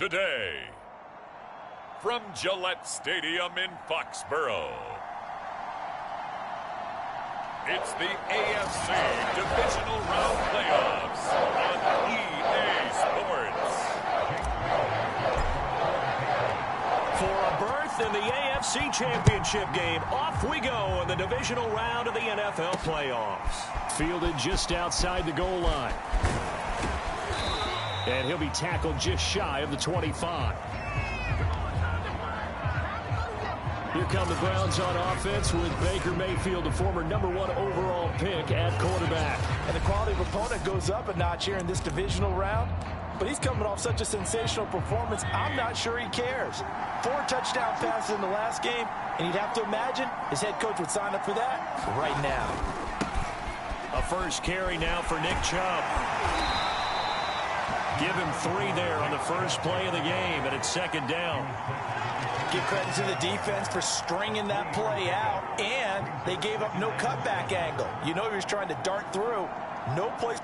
today. From Gillette Stadium in Foxborough, it's the AFC Divisional Round Playoffs on EA Sports. For a berth in the AFC Championship game, off we go in the divisional round of the NFL playoffs. Fielded just outside the goal line. And he'll be tackled just shy of the 25. Here come the Browns on offense with Baker Mayfield, the former #1 overall pick at quarterback. And the quality of opponent goes up a notch here in this divisional round. But he's coming off such a sensational performance, I'm not sure he cares. 4 touchdown passes in the last game, and you'd have to imagine his head coach would sign up for that right now. A first carry now for Nick Chubb. Give him 3 there on the first play of the game, and it's second down. Give credit to the defense for stringing that play out, and they gave up no cutback angle. You know he was trying to dart through. No place.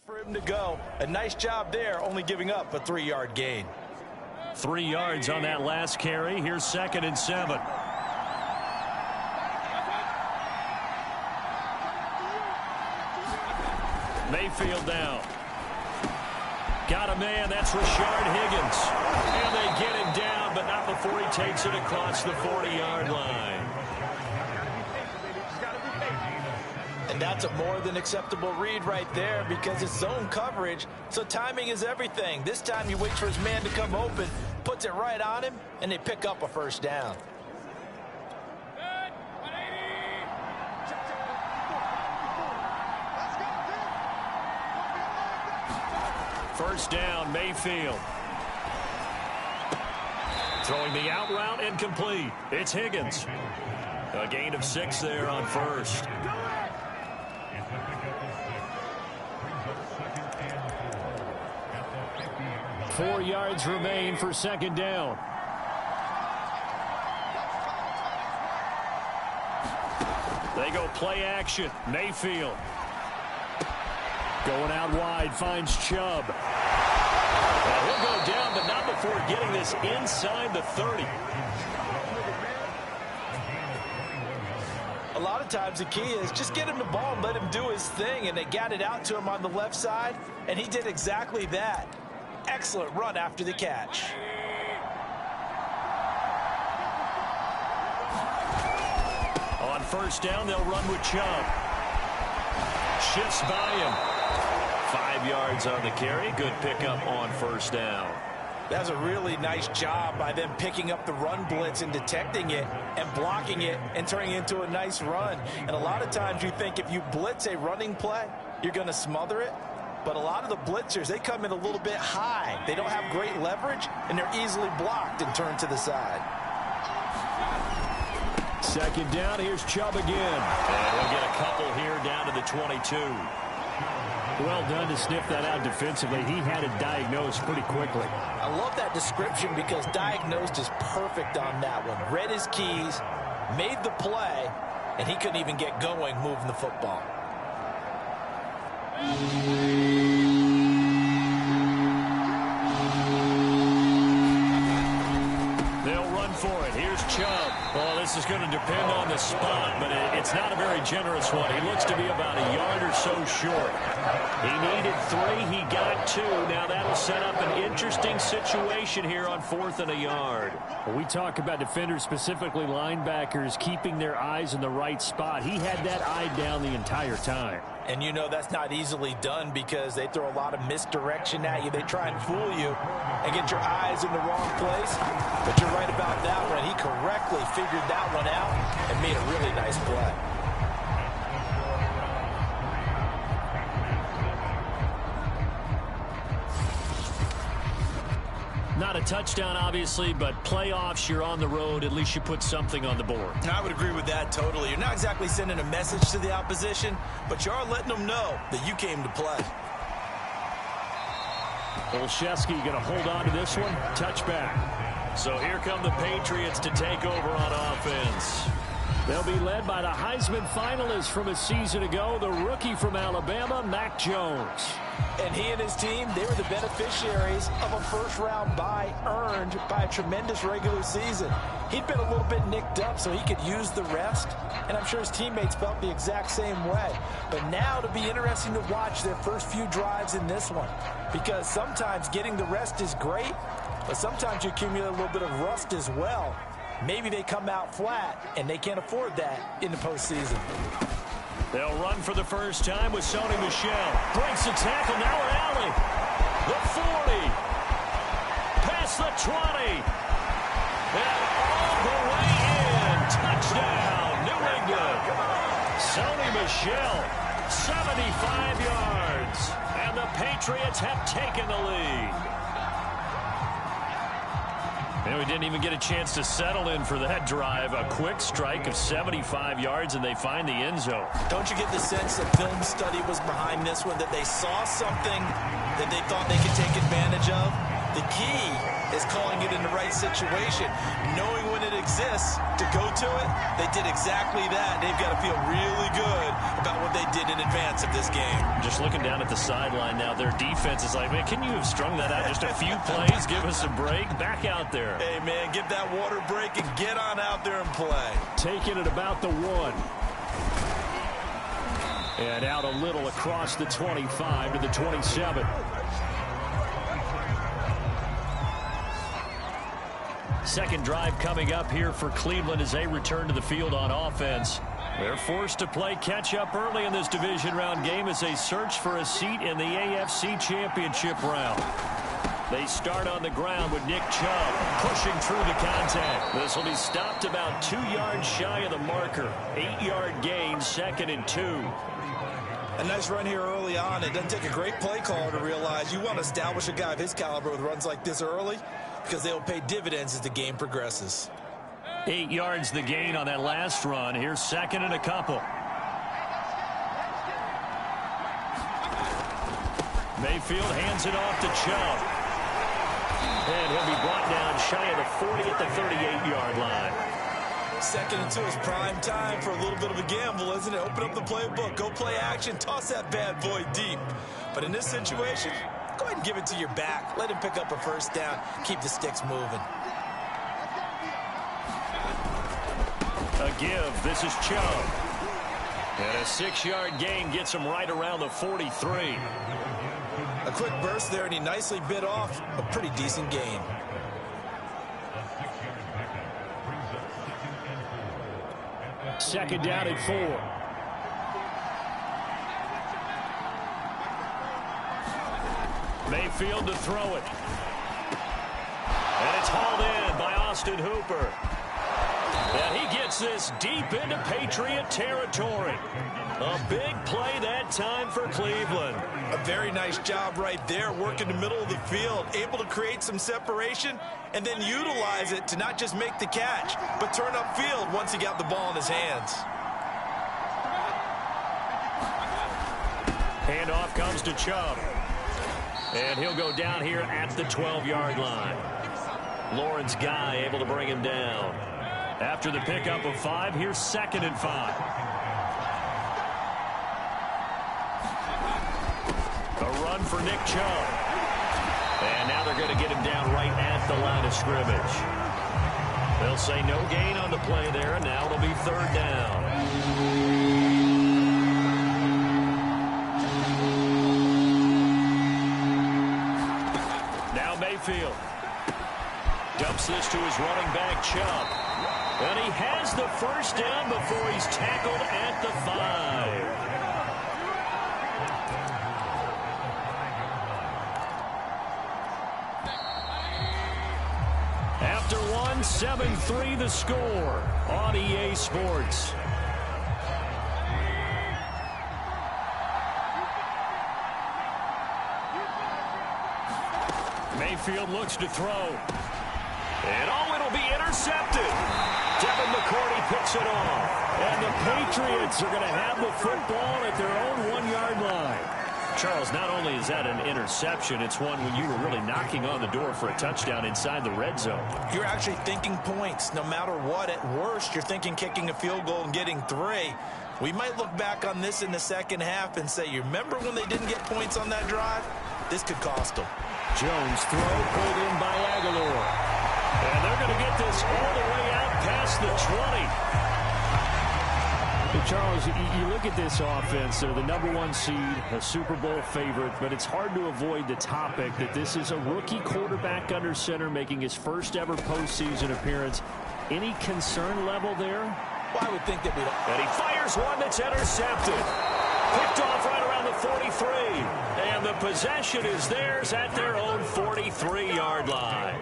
For him to go. A nice job there, only giving up a 3-yard gain. 3 yards on that last carry. Here's 2nd and 7. Mayfield down. Got a man. That's Rashard Higgins. And they get him down, but not before he takes it across the 40-yard line. And that's a more than acceptable read right there because it's zone coverage, so timing is everything. This time he waits for his man to come open, puts it right on him, and they pick up a first down. First down, Mayfield. Throwing the out route incomplete. It's Higgins. A gain of 6 there on first. Four yards remain for second down. They go play action. Mayfield. Going out wide, finds Chubb. Well, he'll go down, but not before getting this inside the 30. A lot of times the key is just get him the ball and let him do his thing, and they got it out to him on the left side, and he did exactly that. Excellent run after the catch. first down. They'll run with Chubb. Shifts by him. 5 yards on the carry. Good pickup on first down. That's a really nice job by them picking up the run blitz and detecting it and blocking it and turning it into a nice run. And a lot of times you think if you blitz a running play, you're going to smother it. But a lot of the blitzers, they come in a little bit high. They don't have great leverage, and they're easily blocked and turned to the side. Second down, here's Chubb again. And he'll get a couple here down to the 22. Well done to sniff that out defensively. He had it diagnosed pretty quickly. I love that description because diagnosed is perfect on that one. Read his keys, made the play, and he couldn't even get going moving the football. They'll run for it. Here's Chubb. Well, this is going to depend on the spot, but it's not a very generous one. He looks to be about a yard or so short. He needed 3. He got 2. Now that'll set up an interesting situation here on 4th and a yard. When we talk about defenders, specifically linebackers, keeping their eyes in the right spot. He had that eye down the entire time. And you know that's not easily done because they throw a lot of misdirection at you. They try and fool you and get your eyes in the wrong place. But you're right about that one. He correctly figured that one out and made a really nice play. Not a touchdown, obviously, but playoffs, you're on the road. At least you put something on the board. I would agree with that totally. You're not exactly sending a message to the opposition, but you are letting them know that you came to play. Olszewski going to hold on to this one. Touchback. So here come the Patriots to take over on offense. They'll be led by the Heisman finalist from a season ago, the rookie from Alabama, Mac Jones. And he and his team, they were the beneficiaries of a first-round bye earned by a tremendous regular season. He'd been a little bit nicked up, so he could use the rest, and I'm sure his teammates felt the exact same way. But now it'll be interesting to watch their first few drives in this one, because sometimes getting the rest is great, but sometimes you accumulate a little bit of rust as well. Maybe they come out flat, and they can't afford that in the postseason. They'll run for the first time with Sony Michel. Breaks the tackle, now an alley. The 40. Past the 20. And all the way in. Touchdown, New England. Sony Michel, 75 yards. And the Patriots have taken the lead. And we didn't even get a chance to settle in for that drive. A quick strike of 75 yards, and they find the end zone. Don't you get the sense that film study was behind this one, that they saw something that they thought they could take advantage of? The key is calling it in the right situation, knowing when it exists to go to it. They did exactly that. They've got to feel really good about what they did in advance of this game. Just looking down at the sideline now, their defense is like, man, can you have strung that out just a few plays? Give us a break. Back out there. Hey, man, get that water break and get on out there and play. Taking it about the 1. And out a little across the 25 to the 27. Second drive coming up here for Cleveland as they return to the field on offense. They're forced to play catch-up early in this division round game as they search for a seat in the AFC Championship round. They start on the ground with Nick Chubb pushing through the contact. This will be stopped about 2 yards shy of the marker. 8-yard gain, 2nd and 2. A nice run here early on. It doesn't take a great play caller to realize you want to establish a guy of his caliber with runs like this early, because they'll pay dividends as the game progresses. 8 yards the gain on that last run. Here's 2nd and a couple. Mayfield hands it off to Chubb. And he'll be brought down shy of the 40 at the 38-yard line. 2nd and 2 is prime time for a little bit of a gamble, isn't it? Open up the playbook, go play action, toss that bad boy deep. But in this situation, go ahead and give it to your back. Let him pick up a first down. Keep the sticks moving. A give. This is Chubb. And a 6-yard gain gets him right around the 43. A quick burst there, and he nicely bit off a pretty decent gain. Second down and 4. Mayfield to throw it. And it's hauled in by Austin Hooper. And he gets this deep into Patriot territory. A big play that time for Cleveland. A very nice job right there, working the middle of the field, able to create some separation and then utilize it to not just make the catch, but turn upfield once he got the ball in his hands. Handoff comes to Chubb. And he'll go down here at the 12-yard line. Lawrence Guy able to bring him down. After the pickup of 5, here's 2nd and 5. A run for Nick Chubb. And now they're going to get him down right at the line of scrimmage. They'll say no gain on the play there, and now it'll be 3rd down. Mayfield dumps this to his running back, Chubb. And he has the first down before he's tackled at the 5. After 1, 7-3 the score on EA Sports. Mayfield looks to throw. And it'll be intercepted. Devin McCourty picks it off. And the Patriots are going to have the football at their own 1-yard line. Charles, not only is that an interception, it's one when you were really knocking on the door for a touchdown inside the red zone. You're actually thinking points. No matter what, at worst, you're thinking kicking a field goal and getting 3. We might look back on this in the second half and say, you remember when they didn't get points on that drive? This could cost them. Jones throw pulled in by Aguilar. And they're going to get this all the way out past the 20. Hey, Charles, you look at this offense. They're the #1 seed, a Super Bowl favorite, but it's hard to avoid the topic that this is a rookie quarterback under center making his first ever postseason appearance. Any concern level there? Well, I would think that we don't. And he fires one that's intercepted. Picked off right around the 43. And the possession is theirs at their own 43-yard line.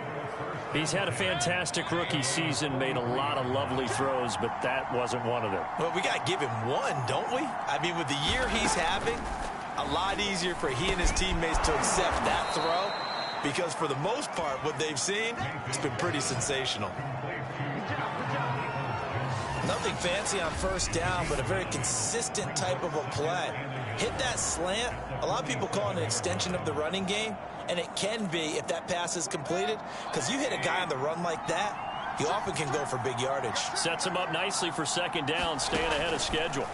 He's had a fantastic rookie season, made a lot of lovely throws, but that wasn't one of them. Well, we got to give him one, don't we? I mean, with the year he's having, a lot easier for he and his teammates to accept that throw because for the most part, what they've seen, it's been pretty sensational. Nothing fancy on first down, but a very consistent type of a play. Hit that slant. A lot of people call it an extension of the running game, and it can be if that pass is completed, because you hit a guy on the run like that, he often can go for big yardage. Sets him up nicely for 2nd down, staying ahead of schedule.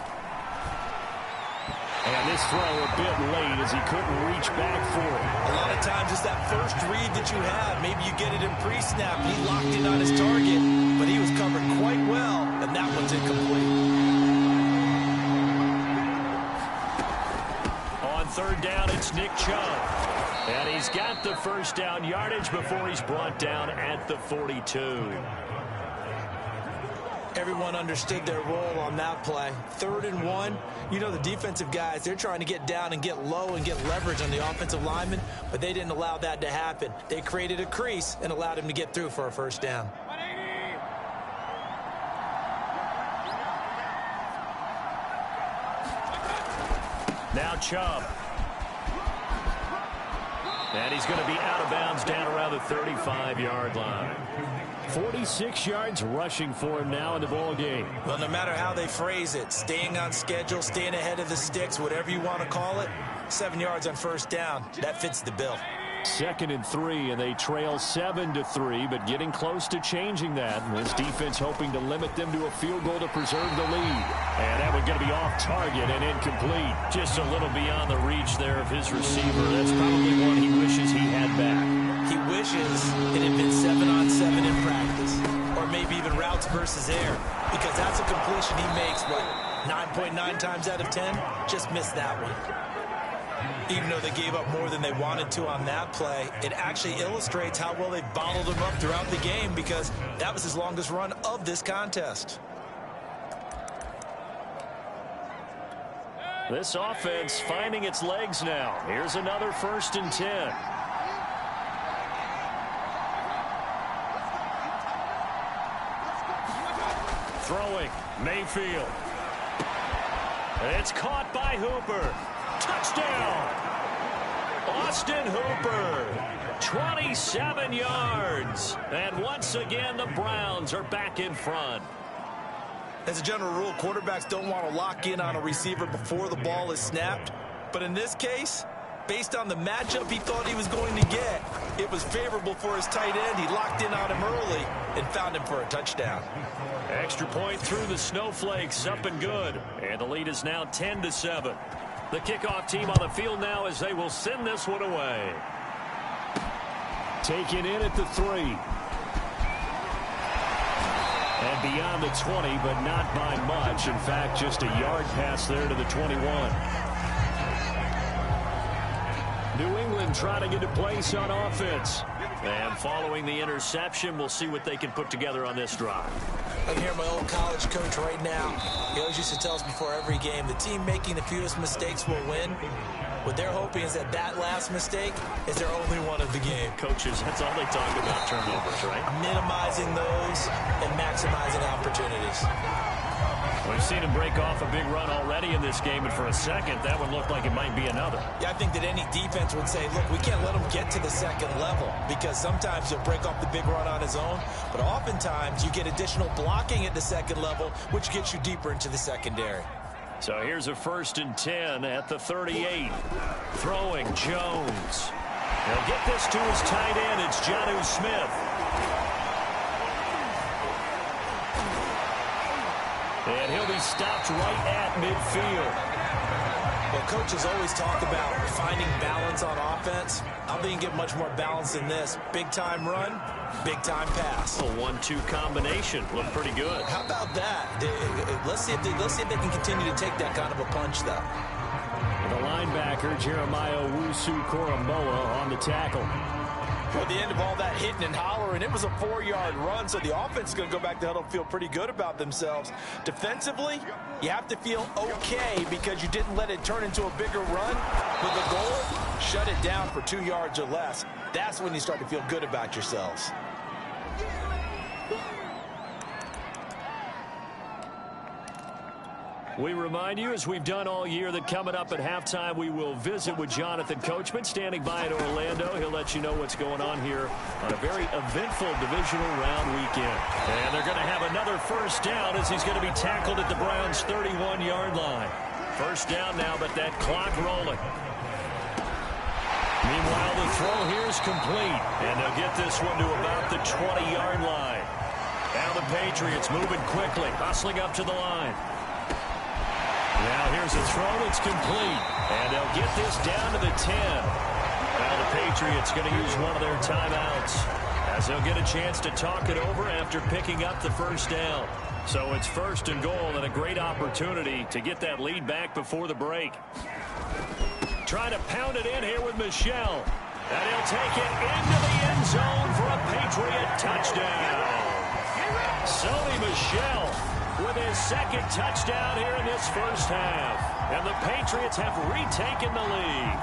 And this throw a bit late as he couldn't reach back for it. A lot of times it's that first read that you have. Maybe you get it in pre-snap. He locked in on his target, but he was covered quite well, and that one's incomplete. On 3rd down, it's Nick Chubb. And he's got the first down yardage before he's brought down at the 42. Everyone understood their role on that play. 3rd and 1. You know the defensive guys, they're trying to get down and get low and get leverage on the offensive lineman, but they didn't allow that to happen. They created a crease and allowed him to get through for a first down. Now Chubb. And he's going to be out of bounds down around the 35-yard line. 46 yards rushing for him now in the ball game. Well, no matter how they phrase it, staying on schedule, staying ahead of the sticks, whatever you want to call it, 7 yards on first down, that fits the bill. 2nd and 3, and they trail 7-3, but getting close to changing that. And this defense hoping to limit them to a field goal to preserve the lead. And that one going to be off target and incomplete. Just a little beyond the reach there of his receiver. That's probably one he wishes he had back. He wishes it had been 7-on-7 in practice, or maybe even routes versus air, because that's a completion he makes, what, 9.9 times out of 10? Just missed that one. Even though they gave up more than they wanted to on that play, it actually illustrates how well they bottled him up throughout the game, because that was his longest run of this contest. This offense finding its legs now. Here's another 1st and 10. Throwing, Mayfield. It's caught by Hooper. Touchdown! Austin Hooper. 27 yards. And once again, the Browns are back in front. As a general rule, quarterbacks don't want to lock in on a receiver before the ball is snapped. But in this case, based on the matchup he thought he was going to get, it was favorable for his tight end. He locked in on him early and found him for a touchdown. Extra point through the snowflakes, up and good. And the lead is now 10-7. The kickoff team on the field now as they will send this one away. Taken in at the 3. And beyond the 20, but not by much. In fact, just a yard pass there to the 21. New England trying to get a place on offense. And following the interception, we'll see what they can put together on this drive. I can hear my old college coach right now. He always used to tell us before every game, the team making the fewest mistakes will win. What they're hoping is that that last mistake is their only one of the game. Coaches, that's all they talk about, turnovers, right? Minimizing those and maximizing opportunities. We've seen him break off a big run already in this game, and for a second, that one looked like it might be another. Yeah, I think that any defense would say, look, we can't let him get to the second level, because sometimes he'll break off the big run on his own, but oftentimes you get additional blocking at the second level, which gets you deeper into the secondary. So here's a 1st and 10 at the 38. Throwing, Jones. He'll get this to his tight end. It's Jonnu Smith. And he'll be stopped right at midfield. Well, coaches always talk about finding balance on offense. I don't think you can get much more balance than this. Big-time run, big-time pass. A 1-2 combination. Looked pretty good. How about that? Let's see if they can continue to take that kind of a punch, though. The linebacker, Jeremiah Owusu-Koramoah, on the tackle. At the end of all that hitting and hollering, it was a 4-yard run, so the offense is going to go back to huddle and feel pretty good about themselves. Defensively, you have to feel okay because you didn't let it turn into a bigger run. With the goal, shut it down for 2 yards or less. That's when you start to feel good about yourselves. We remind you, as we've done all year, that coming up at halftime, we will visit with Jonathan Coachman, standing by in Orlando. He'll let you know what's going on here on a very eventful divisional round weekend. And they're going to have another 1st down as he's going to be tackled at the Browns' 31-yard line. 1st down now, but that clock rolling. Meanwhile, the throw here is complete, and they'll get this one to about the 20-yard line. Now the Patriots moving quickly, hustling up to the line. Now here's a throw that's complete, and they'll get this down to the 10. Now the Patriots going to use one of their timeouts as they'll get a chance to talk it over after picking up the 1st down. So it's 1st and goal and a great opportunity to get that lead back before the break. Trying to pound it in here with Michel. And he'll take it into the end zone for a Patriot touchdown. Sony Michel with his 2nd touchdown here in this 1st half. And the Patriots have retaken the lead.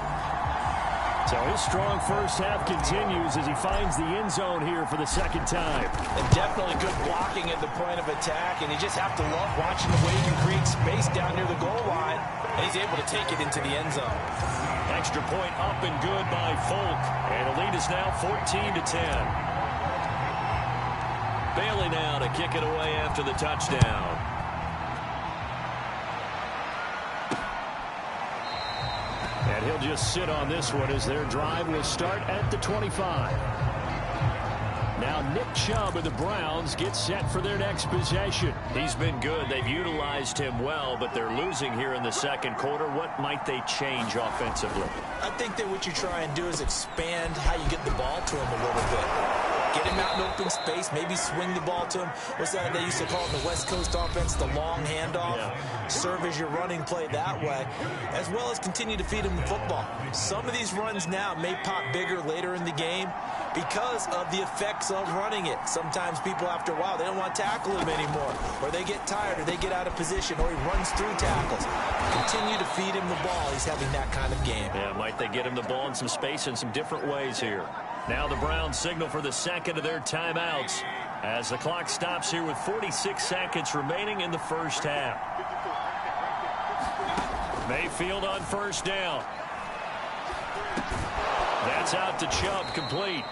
So his strong 1st half continues as he finds the end zone here for the 2nd time. And definitely good blocking at the point of attack, and you just have to love watching the way he can create space down near the goal line, and he's able to take it into the end zone. Extra point up and good by Folk, and the lead is now 14-10. Bailey now to kick it away after the touchdown. And he'll just sit on this one as their drive will start at the 25. Now Nick Chubb of the Browns gets set for their next possession. He's been good. They've utilized him well, but they're losing here in the 2nd quarter. What might they change offensively? I think that what you try and do is expand how you get the ball to him a little bit. Get him out in open space, maybe swing the ball to him. What's that they used to call it in the West Coast offense, the long handoff? Yeah. Serve as your running play that way, as well as continue to feed him the football. Some of these runs now may pop bigger later in the game because of the effects of running it. Sometimes people, after a while, they don't want to tackle him anymore, or they get tired, or they get out of position, or he runs through tackles. Continue to feed him the ball. He's having that kind of game. Yeah, might they get him the ball in some space in some different ways here. Now the Browns signal for the second of their timeouts as the clock stops here with 46 seconds remaining in the first half. Mayfield on first down. That's out to Chubb, complete.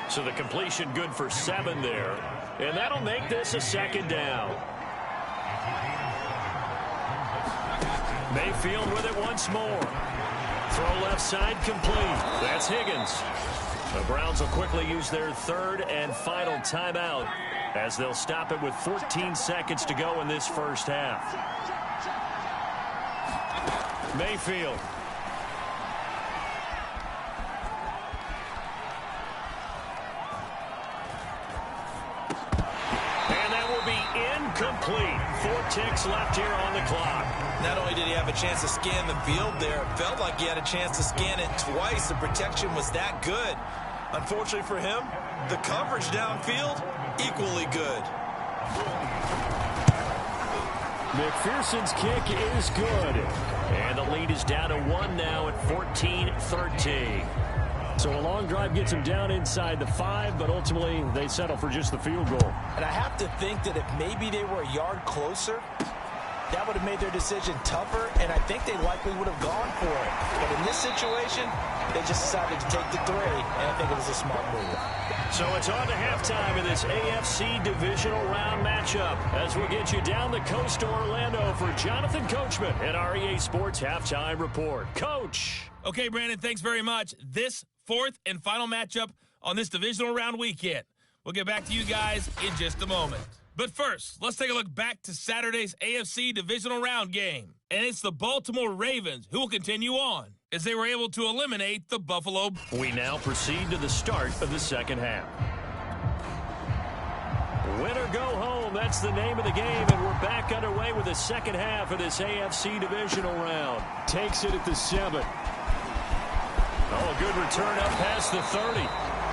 So the completion good for 7 there. And that'll make this a second down. Mayfield with it once more. Throw left side, complete. That's Higgins. The Browns will quickly use their third and final timeout as they'll stop it with 14 seconds to go in this first half. Mayfield. Complete. 4 ticks left here on the clock. Not only did he have a chance to scan the field there, it felt like he had a chance to scan it twice. The protection was that good. Unfortunately for him, the coverage downfield, equally good. McPherson's kick is good. And the lead is down to 1 now at 14-13. So a long drive gets them down inside the 5, but ultimately they settle for just the field goal. And I have to think that if maybe they were a yard closer, that would have made their decision tougher, and I think they likely would have gone for it. But in this situation, they just decided to take the 3, and I think it was a smart move. So it's on to halftime in this AFC divisional round matchup as we'll get you down the coast to Orlando for Jonathan Coachman and our EA Sports Halftime Report. Coach! Okay, Brandon, thanks very much. This 4th and final matchup on this divisional round weekend. We'll get back to you guys in just a moment. But first, let's take a look back to Saturday's AFC divisional round game. And it's the Baltimore Ravens who will continue on as they were able to eliminate the Buffalo. We now proceed to the start of the second half. Win or go home, that's the name of the game, and we're back underway with the second half of this AFC divisional round. Takes it at the 7. Oh, a good return up past the 30.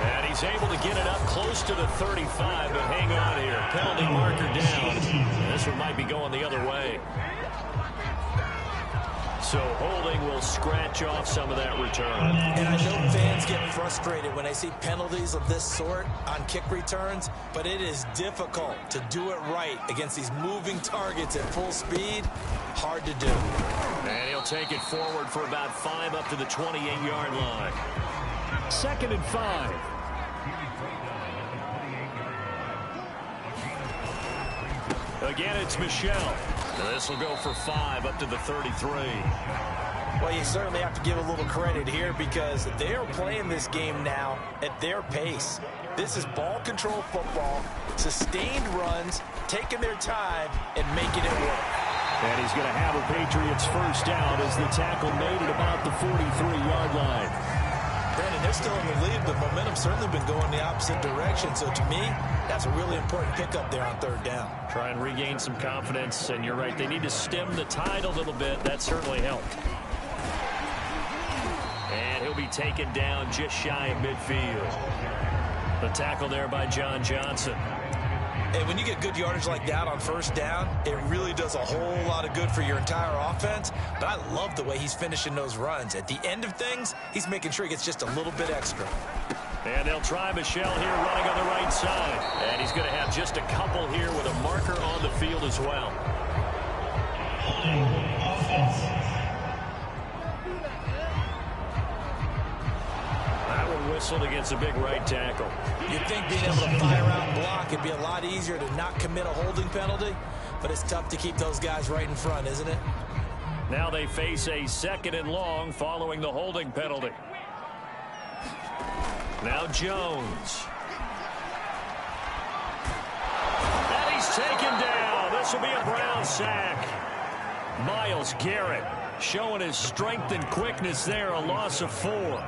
And he's able to get it up close to the 35, but hang on here. Penalty marker down. And this one might be going the other way. So holding will scratch off some of that return. And I know fans get frustrated when they see penalties of this sort on kick returns, but it is difficult to do it right against these moving targets at full speed. Hard to do. And he'll take it forward for about 5 up to the 28-yard line. 2nd and 5. Again, it's Michelle. This will go for 5 up to the 33. Well, you certainly have to give a little credit here because they are playing this game now at their pace. This is ball control football, sustained runs, taking their time, and making it work. And he's going to have a Patriots first down as the tackle made at about the 43-yard line. Brandon, they're still in the lead, but momentum's certainly been going the opposite direction. So to me, that's a really important pickup there on 3rd down. Try and regain some confidence, and you're right, they need to stem the tide a little bit. That certainly helped. And he'll be taken down just shy of midfield. The tackle there by John Johnson. And when you get good yardage like that on 1st down, it really does a whole lot of good for your entire offense. But I love the way he's finishing those runs. At the end of things, he's making sure he gets just a little bit extra. And they'll try Michelle here running on the right side. And he's going to have just a couple here with a marker on the field as well. That one whistled against a big right tackle. You'd think being able to fire out and block would be a lot easier to not commit a holding penalty, but it's tough to keep those guys right in front, isn't it? Now they face a 2nd and long following the holding penalty. Now Jones. And he's taken down. This will be a Brown sack. Myles Garrett showing his strength and quickness there, a loss of 4.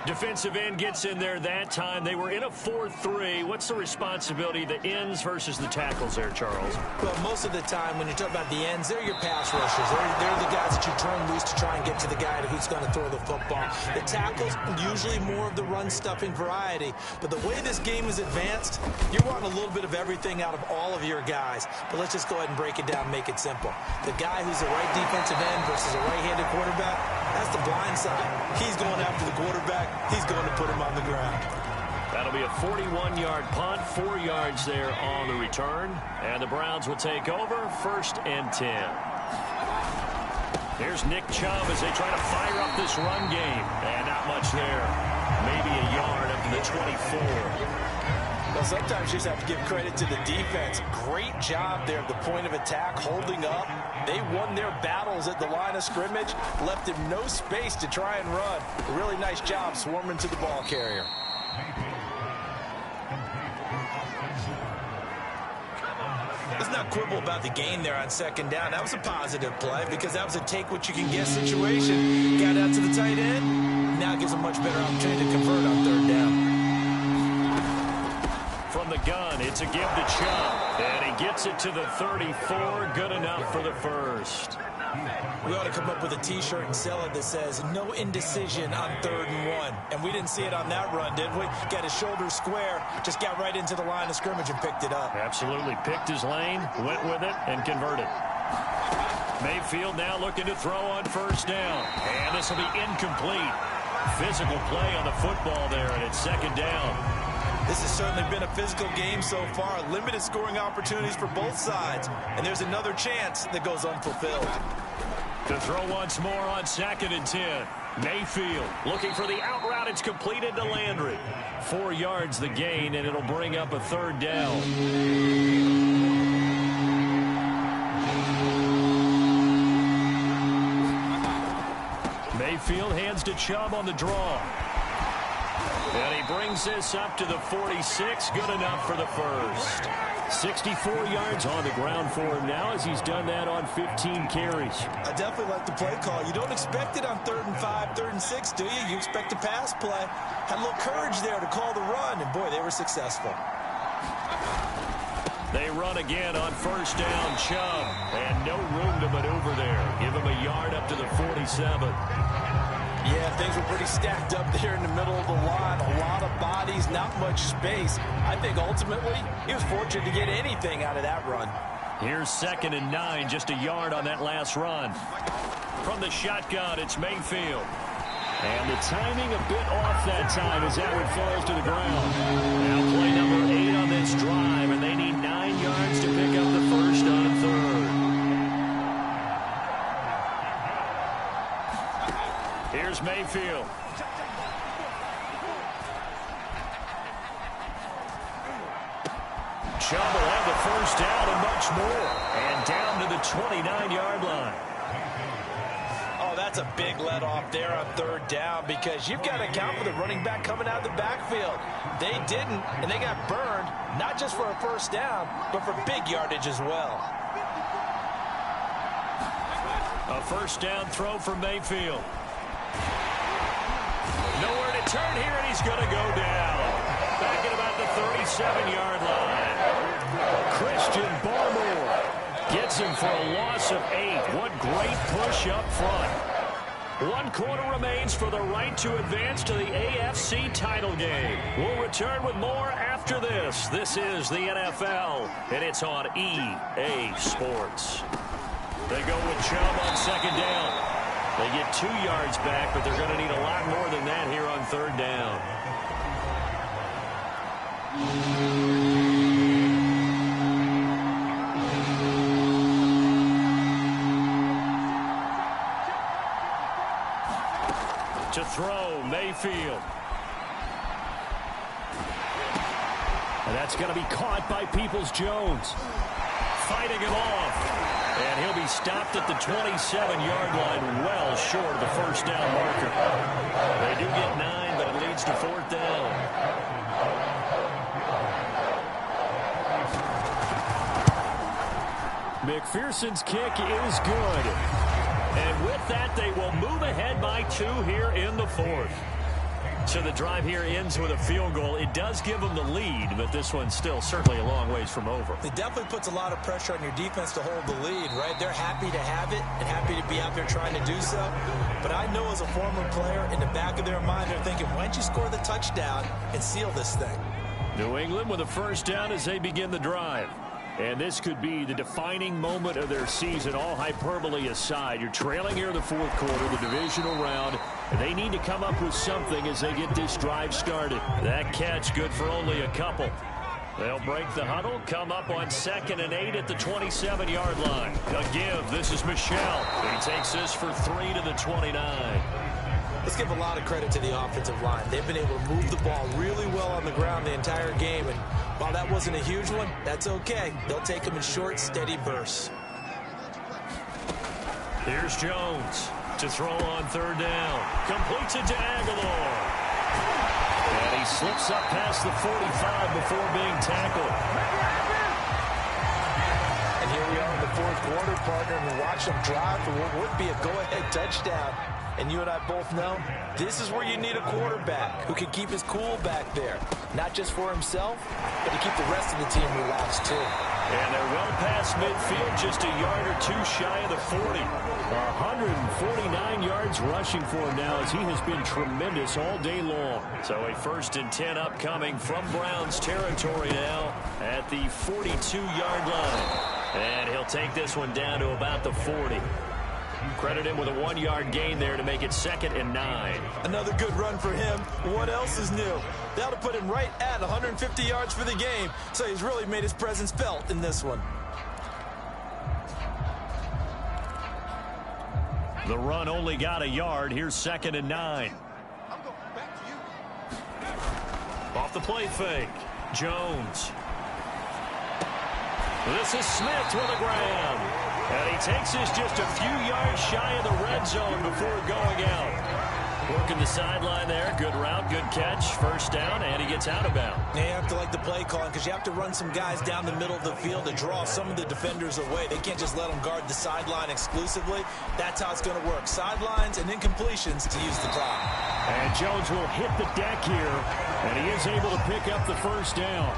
Defensive end gets in there that time. They were in a 4-3. What's the responsibility, the ends versus the tackles there, Charles? Well, most of the time when you talk about the ends, they're your pass rushers. They're the guys that you turn loose to try and get to the guy who's going to throw the football. The tackles, usually more of the run-stuffing variety. But the way this game is advanced, you're wanting a little bit of everything out of all of your guys. But let's just go ahead and break it down and make it simple. The guy who's the right defensive end versus a right-handed quarterback, that's the blind side. He's going after the quarterback. He's going to put him on the ground. That'll be a 41-yard punt, 4 yards there on the return. And the Browns will take over, 1st and 10. Here's Nick Chubb as they try to fire up this run game. And not much there. Maybe a yard up to the 24. Well, sometimes you just have to give credit to the defense. Great job there at the point of attack, holding up. They won their battles at the line of scrimmage, left him no space to try and run. A really nice job swarming to the ball carrier. Let's not quibble about the gain there on 2nd down. That was a positive play because that was a take-what-you-can-get situation. Got out to the tight end. Now gives a much better opportunity to convert on 3rd down. From the gun, it's a give to Chubb. And he gets it to the 34. Good enough for the 1st. We ought to come up with a T-shirt and sell it that says, no indecision on 3rd and 1. And we didn't see it on that run, did we? Got his shoulders square, just got right into the line of scrimmage and picked it up. Absolutely. Picked his lane, went with it, and converted. Mayfield now looking to throw on 1st down. And this will be incomplete. Physical play on the football there, and it's 2nd down. This has certainly been a physical game so far. Limited scoring opportunities for both sides. And there's another chance that goes unfulfilled. To throw once more on 2nd and 10. Mayfield looking for the out route. It's completed to Landry. 4 yards the gain, and it'll bring up a 3rd down. Mayfield hands to Chubb on the draw. And he brings this up to the 46. Good enough for the 1st. 64 yards on the ground for him now as he's done that on 15 carries. I definitely like the play call. You don't expect it on 3rd and 5, 3rd and 6, do you? You expect a pass play. Had a little courage there to call the run, and boy, they were successful. They run again on 1st down, Chubb. And no room to maneuver there. Give him a yard up to the 47. Yeah, things were pretty stacked up there in the middle of the line. A lot of bodies, not much space. I think ultimately he was fortunate to get anything out of that run. Here's 2nd and 9, just a yard on that last run. From the shotgun, it's Mayfield. And the timing a bit off that time as that one falls to the ground. Now play number 8 on this drive, and they need 9 yards to pick up the 1st on 3rd. Here's Mayfield. Chubb will have the 1st down and much more. And down to the 29-yard line. Oh, that's a big let off there on 3rd down because you've got to account for the running back coming out of the backfield. They didn't, and they got burned, not just for a 1st down, but for big yardage as well. A 1st down throw for Mayfield. Nowhere to turn here, and he's going to go down. Back at about the 37-yard line. Christian Barmore gets him for a loss of 8. What great push up front. 1 quarter remains for the right to advance to the AFC title game. We'll return with more after this. This is the NFL, and it's on EA Sports. They go with Chubb on 2nd down. They get 2 yards back, but they're going to need a lot more than that here on 3rd down. To throw, Mayfield. And that's going to be caught by Peoples-Jones. Fighting him off. And he'll be stopped at the 27-yard line, well short of the 1st down marker. They do get 9, but it leads to 4th down. McPherson's kick is good. And with that, they will move ahead by 2 here in the 4th. So the drive here ends with a field goal. It does give them the lead, but this one's still certainly a long ways from over. It definitely puts a lot of pressure on your defense to hold the lead, right? They're happy to have it and happy to be out there trying to do so. But I know as a former player, in the back of their mind, they're thinking, why don't you score the touchdown and seal this thing? New England with a first down as they begin the drive. And this could be the defining moment of their season, all hyperbole aside. You're trailing here in the fourth quarter, the divisional round, and they need to come up with something as they get this drive started. That catch good for only a couple. They'll break the huddle, come up on 2nd and 8 at the 27-yard line. A give. This is Michel. He takes this for 3 to the 29. Let's give a lot of credit to the offensive line. They've been able to move the ball really well on the ground the entire game, and while that wasn't a huge one, that's okay. They'll take them in short, steady bursts. Here's Jones to throw on 3rd down. Completes it to Aguilar. And he slips up past the 45 before being tackled. And here we are in the fourth quarter, partner, and we watch them drive for what would be a go-ahead touchdown. And you and I both know this is where you need a quarterback who can keep his cool back there. Not just for himself, but to keep the rest of the team relaxed too. And they're well past midfield, just a yard or two shy of the 40. 149 yards rushing for him now as he has been tremendous all day long. So a 1st and 10 upcoming from Browns territory now at the 42-yard line. And he'll take this one down to about the 40. Credit him with a 1-yard gain there to make it 2nd and 9. Another good run for him. What else is new? That'll put him right at 150 yards for the game. So he's really made his presence felt in this one. The run only got a yard. Here's 2nd and 9. Off the play fake. Jones. This is Smith with the ground. And he takes this just a few yards shy of the red zone before going out. Working the sideline there. Good route, good catch. 1st down, and he gets out of bounds. Now you have to like the play calling because you have to run some guys down the middle of the field to draw some of the defenders away. They can't just let them guard the sideline exclusively. That's how it's going to work. Sidelines and then completions to use the clock. And Jones will hit the deck here, and he is able to pick up the 1st down.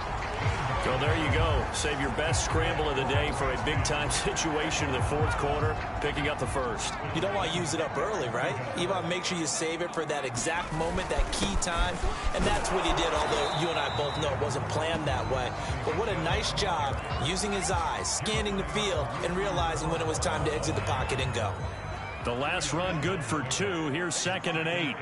So there you go. Save your best scramble of the day for a big-time situation in the fourth quarter, picking up the 1st. You don't want to use it up early, right? You want to make sure you save it for that exact moment, that key time. And that's what he did, although you and I both know it wasn't planned that way. But what a nice job using his eyes, scanning the field, and realizing when it was time to exit the pocket and go. The last run good for 2. Here's 2nd and 8.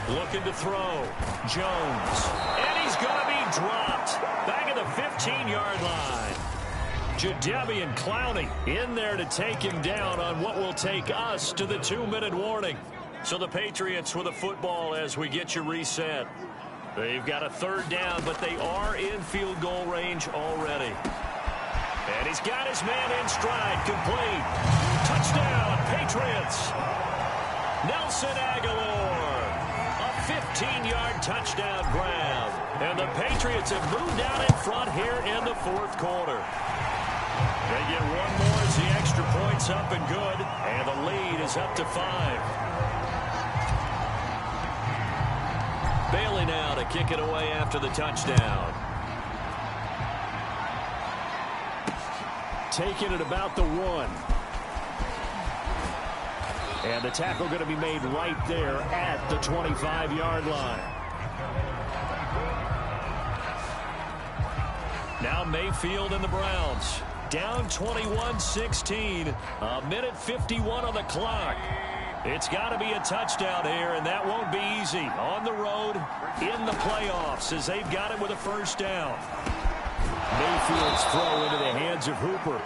Looking to throw. Jones. And he's going to be dropped. Back at the 15-yard line. Jadeveon Clowney in there to take him down on what will take us to the 2-minute warning. So the Patriots with a football as we get you reset. They've got a 3rd down, but they are in field goal range already. And he's got his man in stride. Complete. Touchdown, Patriots. Nelson Aguilar. A 15-yard touchdown grab. And the Patriots have moved out in front here in the fourth quarter. They get one more as the extra point's up and good. And the lead is up to 5. Bailey now to kick it away after the touchdown. Taking it about the 1. And the tackle going to be made right there at the 25-yard line. Now Mayfield and the Browns down 21-16. A minute 51 on the clock. It's got to be a touchdown here, and that won't be easy. On the road in the playoffs as they've got it with a 1st down. Mayfield's throw into the hands of Hooper.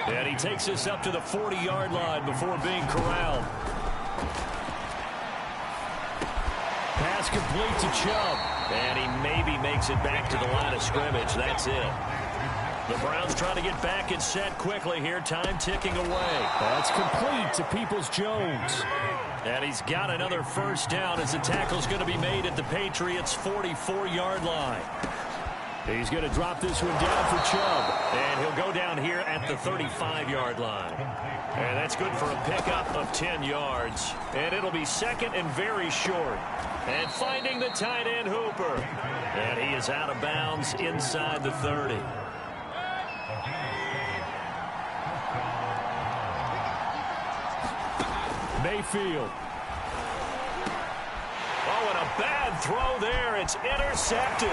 And he takes this up to the 40-yard line before being corralled. Pass complete to Chubb. And he maybe makes it back to the line of scrimmage. That's it. The Browns trying to get back and set quickly here. Time ticking away. That's complete to Peoples-Jones. And he's got another 1st down as the tackle's going to be made at the Patriots' 44-yard line. He's going to drop this one down for Chubb. And he'll go down here at the 35-yard line. And that's good for a pickup of 10 yards. And it'll be second and very short. And finding the tight end, Hooper. And he is out of bounds inside the 30. Mayfield. Oh, and a bad throw there. It's intercepted.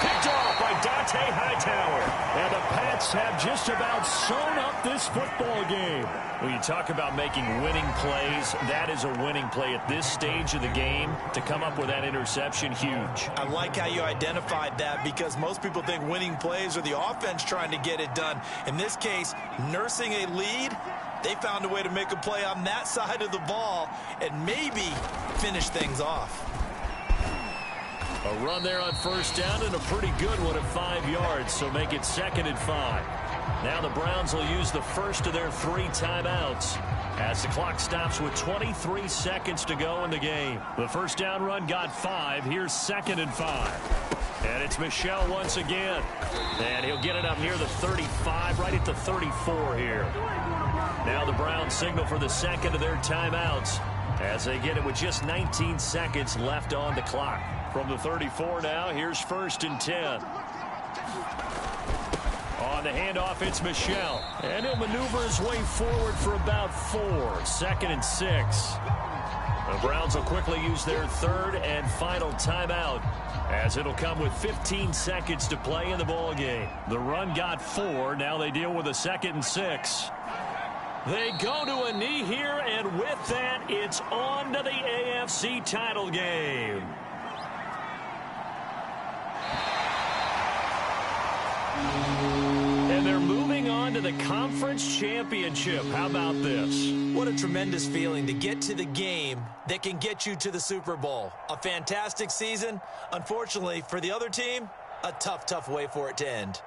Picked off by Dante Hightower. And the Pats have just about sewn up this football game. When you talk about making winning plays, that is a winning play at this stage of the game. To come up with that interception, huge. I like how you identified that, because most people think winning plays are the offense trying to get it done. In this case, nursing a lead, they found a way to make a play on that side of the ball and maybe finish things off. A run there on first down, and a pretty good one at 5 yards, so make it 2nd and 5. Now the Browns will use the first of their 3 timeouts as the clock stops with 23 seconds to go in the game. The first down run got 5. Here's 2nd and 5. And it's Michel once again. And he'll get it up near the 35, right at the 34 here. Now the Browns signal for the second of their timeouts as they get it with just 19 seconds left on the clock. From the 34 now, here's 1st and 10. On the handoff, it's Michel. And he'll maneuver his way forward for about 4. 2nd and 6. The Browns will quickly use their 3rd and final timeout, as it'll come with 15 seconds to play in the ball game. The run got 4. Now they deal with a 2nd and 6. They go to a knee here, and with that, it's on to the AFC title game. And they're moving on to the conference championship. How about this? What a tremendous feeling to get to the game that can get you to the Super Bowl. A fantastic season. Unfortunately, for the other team, a tough, tough way for it to end.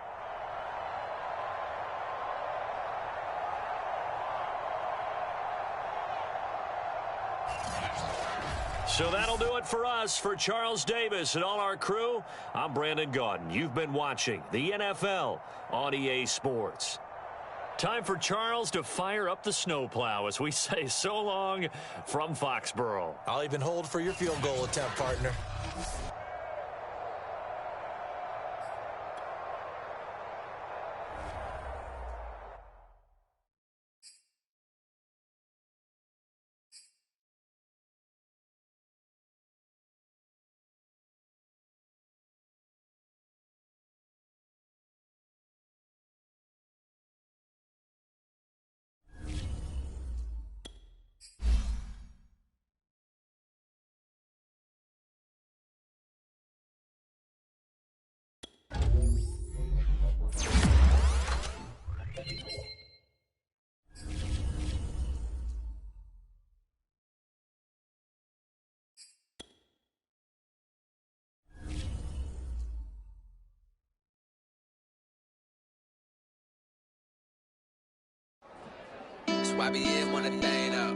So that'll do it for us. For Charles Davis and all our crew, I'm Brandon Gaudin. You've been watching the NFL on EA Sports. Time for Charles to fire up the snowplow as we say so long from Foxborough. I'll even hold for your field goal attempt, partner. YBN want a thing up.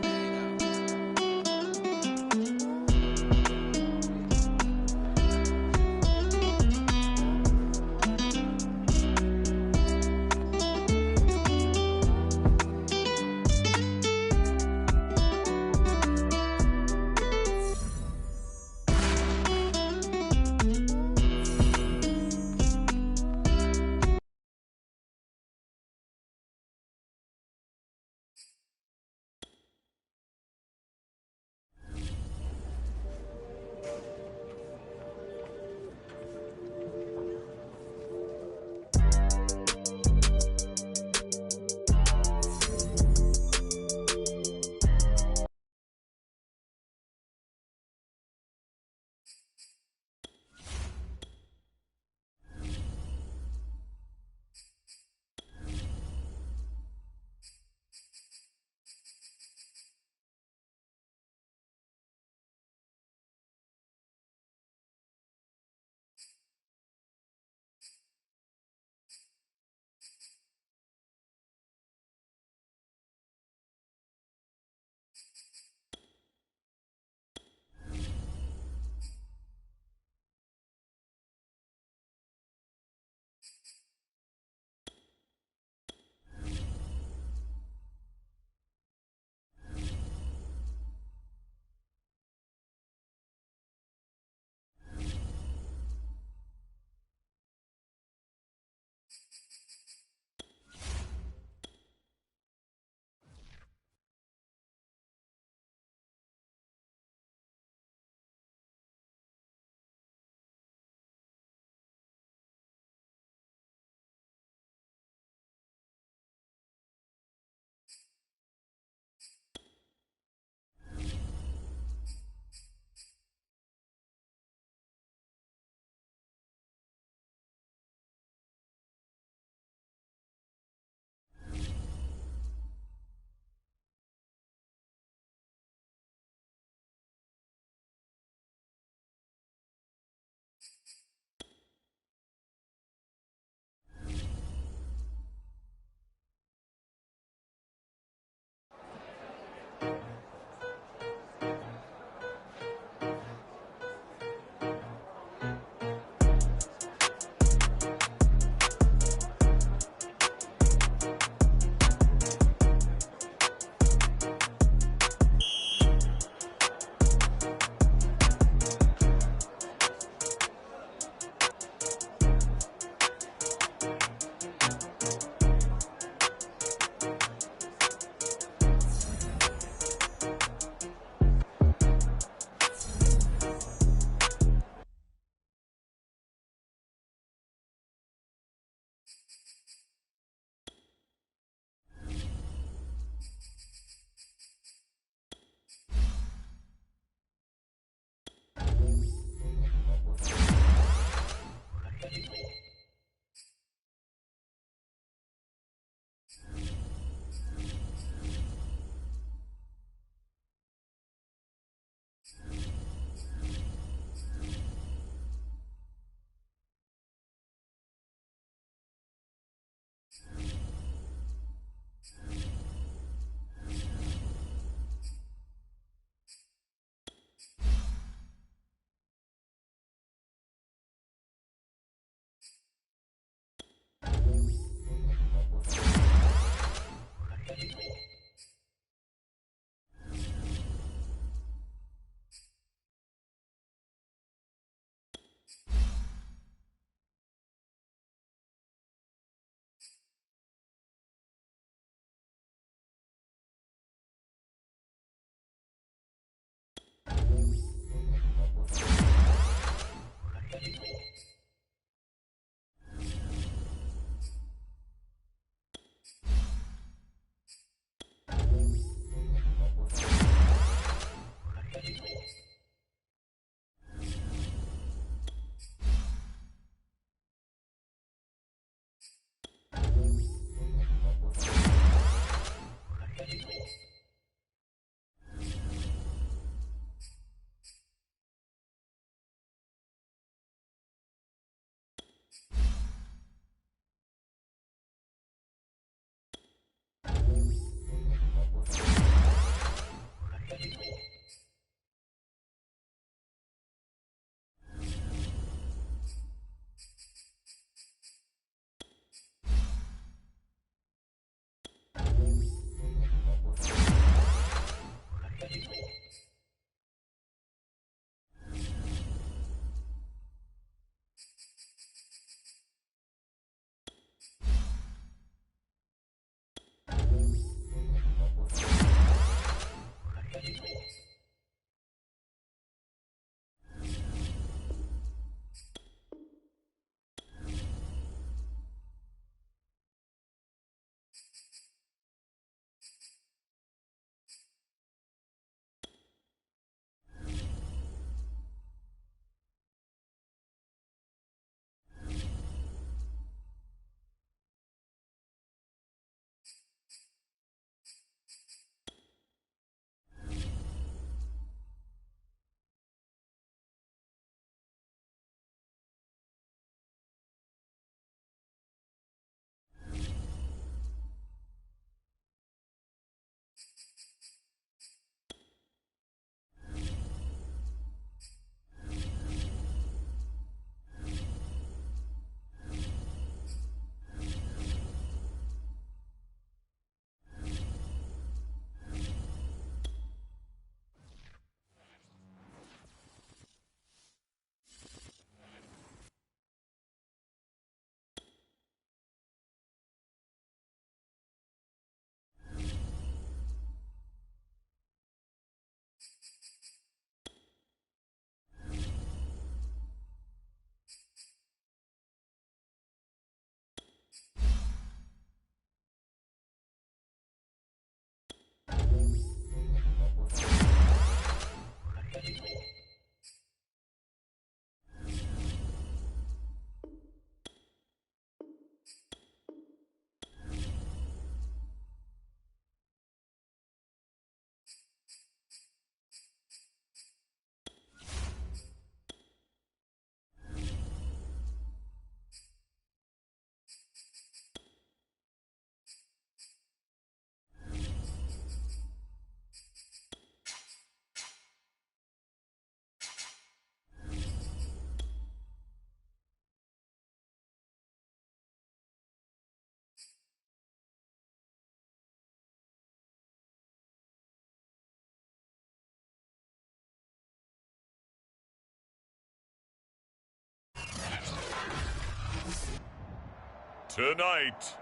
Tonight,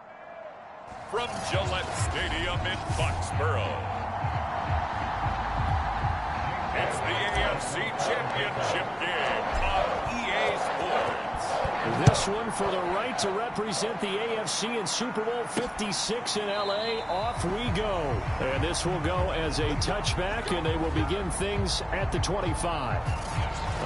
from Gillette Stadium in Foxborough, it's the AFC Championship game on EA Sports. This one for the right to represent the AFC in Super Bowl 56 in L.A. Off we go. And this will go as a touchback, and they will begin things at the 25.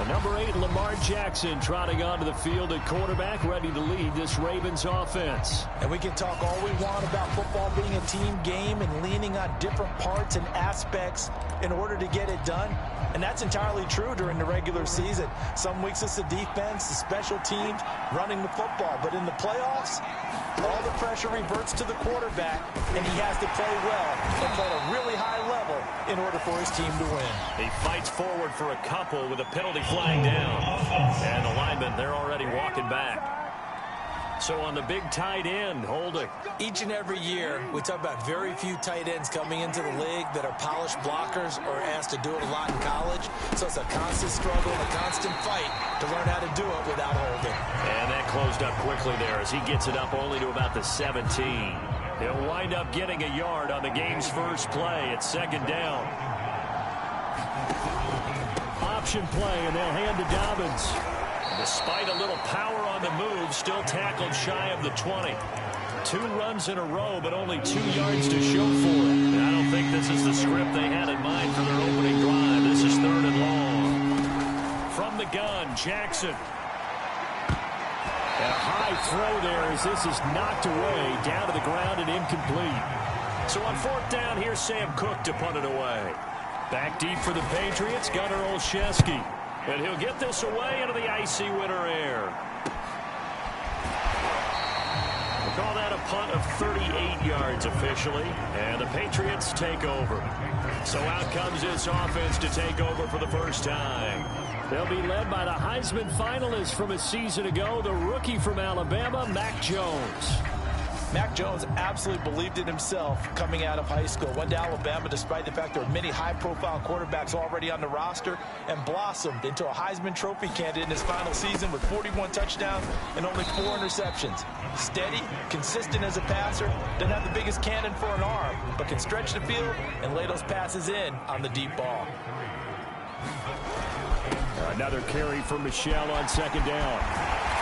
Number 8, Lamar Jackson, trotting onto the field at quarterback, ready to lead this Ravens offense. And we can talk all we want about football being a team game and leaning on different parts and aspects in order to get it done. And that's entirely true during the regular season. Some weeks it's the defense, the special teams, running the football. But in the playoffs, all the pressure reverts to the quarterback, and he has to play well and play at a really high level in order for his team to win. He fights forward for a couple with a penalty flag down. And the linemen, they're already walking back. So on the big tight end, holding. Each and every year, we talk about very few tight ends coming into the league that are polished blockers or asked to do it a lot in college. So it's a constant struggle and a constant fight to learn how to do it without holding. And that closed up quickly there as he gets it up only to about the 17. He'll wind up getting a yard on the game's first play. It's second down. Option play, and they'll hand to Dobbins. Despite a little power on the move, still tackled shy of the 20. 2 runs in a row, but only 2 yards to show for it. And I don't think this is the script they had in mind for their opening drive. This is 3rd and long. From the gun, Jackson. And a high throw there as this is knocked away, down to the ground and incomplete. So on 4th down, here's Sam Cook to punt it away. Back deep for the Patriots, Gunnar Olszewski. And he'll get this away into the icy winter air. We'll call that a punt of 38 yards officially. And the Patriots take over. So out comes this offense to take over for the first time. They'll be led by the Heisman finalist from a season ago, the rookie from Alabama, Mac Jones. Mac Jones absolutely believed in himself coming out of high school. Went to Alabama despite the fact there were many high-profile quarterbacks already on the roster, and blossomed into a Heisman Trophy candidate in his final season with 41 touchdowns and only 4 interceptions. Steady, consistent as a passer, doesn't have the biggest cannon for an arm, but can stretch the field and lay those passes in on the deep ball. Another carry for Michelle on 2nd down.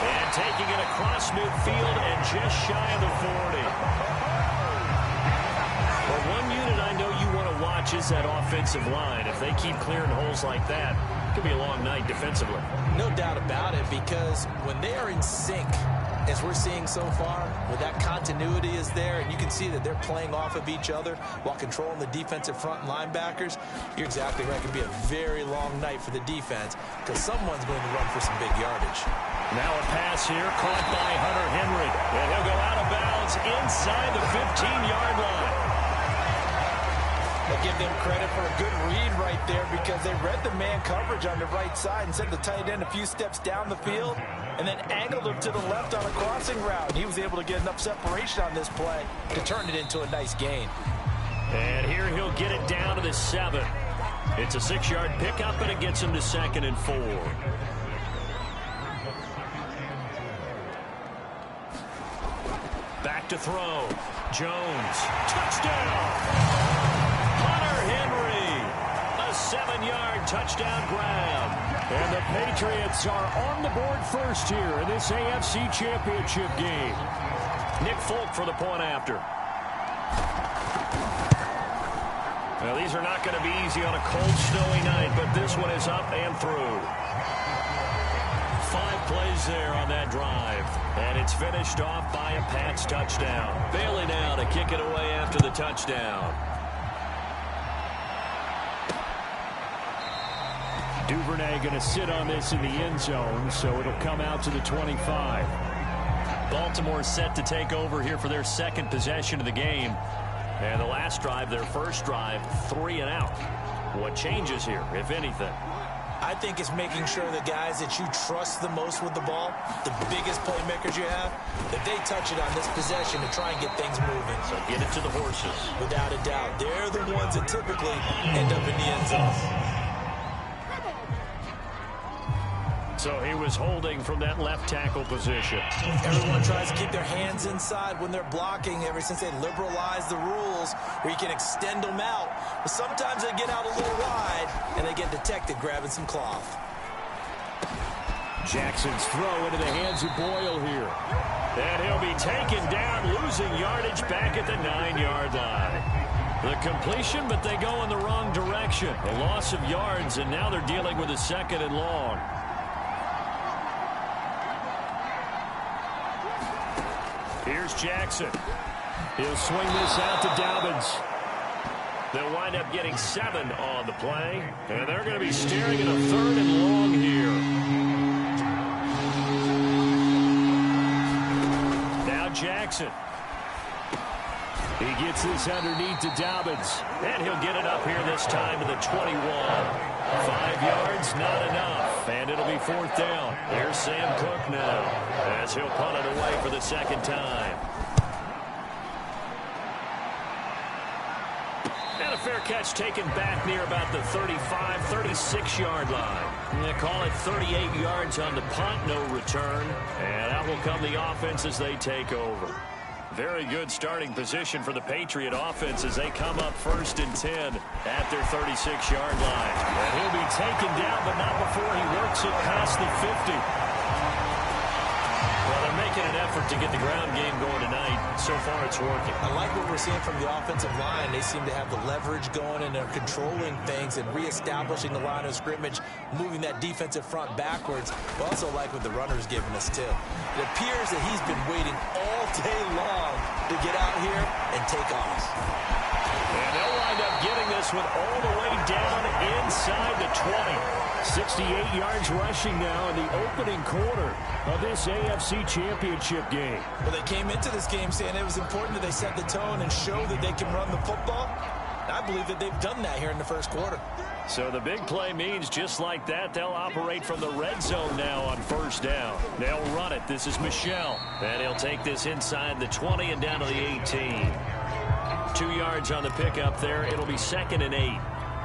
And taking it across midfield and just shy of the 40. Well, one unit I know you want to watch is that offensive line. If they keep clearing holes like that, it could be a long night defensively. No doubt about it, because when they are in sync, as we're seeing so far, where that continuity is there, and you can see that they're playing off of each other while controlling the defensive front and linebackers, you're exactly right. It could be a very long night for the defense because someone's going to run for some big yardage. Now a pass here caught by Hunter Henry. And he'll go out of bounds inside the 15-yard line. I'll give them credit for a good read right there because they read the man coverage on the right side and sent the tight end a few steps down the field and then angled him to the left on a crossing route. He was able to get enough separation on this play to turn it into a nice gain. And here he'll get it down to the 7. It's a 6-yard pickup, and it gets him to 2nd and 4. Back to throw. Jones. Touchdown! Hunter Henry. A 7-yard touchdown grab. And the Patriots are on the board first here in this AFC Championship game. Nick Folk for the point after. Well, these are not going to be easy on a cold, snowy night, but this one is up and through. 5 plays there on that drive. And it's finished off by a Pats touchdown. Bailey now to kick it away after the touchdown. Duvernay going to sit on this in the end zone, so it'll come out to the 25. Baltimore set to take over here for their 2nd possession of the game. And the last drive, their first drive, 3 and out. What changes here, if anything? I think it's making sure the guys that you trust the most with the ball, the biggest playmakers you have, that they touch it on this possession to try and get things moving. So get it to the horses. Without a doubt. They're the ones that typically end up in the end zone. So he was holding from that left tackle position. Everyone tries to keep their hands inside when they're blocking ever since they liberalized the rules where you can extend them out. But sometimes they get out a little wide and they get detected grabbing some cloth. Jackson's throw into the hands of Boyle here. And he'll be taken down, losing yardage back at the 9-yard line. The completion, but they go in the wrong direction. A loss of yards, and now they're dealing with a 2nd and long. Here's Jackson. He'll swing this out to Dobbins. They'll wind up getting 7 on the play, and they're going to be staring at a 3rd and long here. Now Jackson. He gets this underneath to Dobbins, and he'll get it up here this time to the 21. 5 yards, not enough, and it'll be 4th down. Here's Sam Cook now, as he'll punt it away for the 2nd time. And a fair catch taken back near about the 35, 36-yard line. They call it 38 yards on the punt, no return, and out will come the offense as they take over. Very good starting position for the Patriot offense as they come up 1st and 10 at their 36-yard line. And he'll be taken down, but not before he works it past the 50. Well, they're making an effort to get the ground game going tonight. So far, it's working. I like what we're seeing from the offensive line. They seem to have the leverage going, and they're controlling things and reestablishing the line of scrimmage, moving that defensive front backwards. But also like what the runner's giving us, too. It appears that he's been waiting all day long to get out here and take off. And they'll wind up getting this one all the way down inside the 20. 68 yards rushing now in the opening quarter of this AFC Championship game. Well, they came into this game saying it was important that they set the tone and show that they can run the football. I believe that they've done that here in the 1st quarter. So the big play means just like that, they'll operate from the red zone now on 1st down. They'll run it. This is Michel. And he'll take this inside the 20 and down to the 18. 2 yards on the pickup there. It'll be 2nd and 8.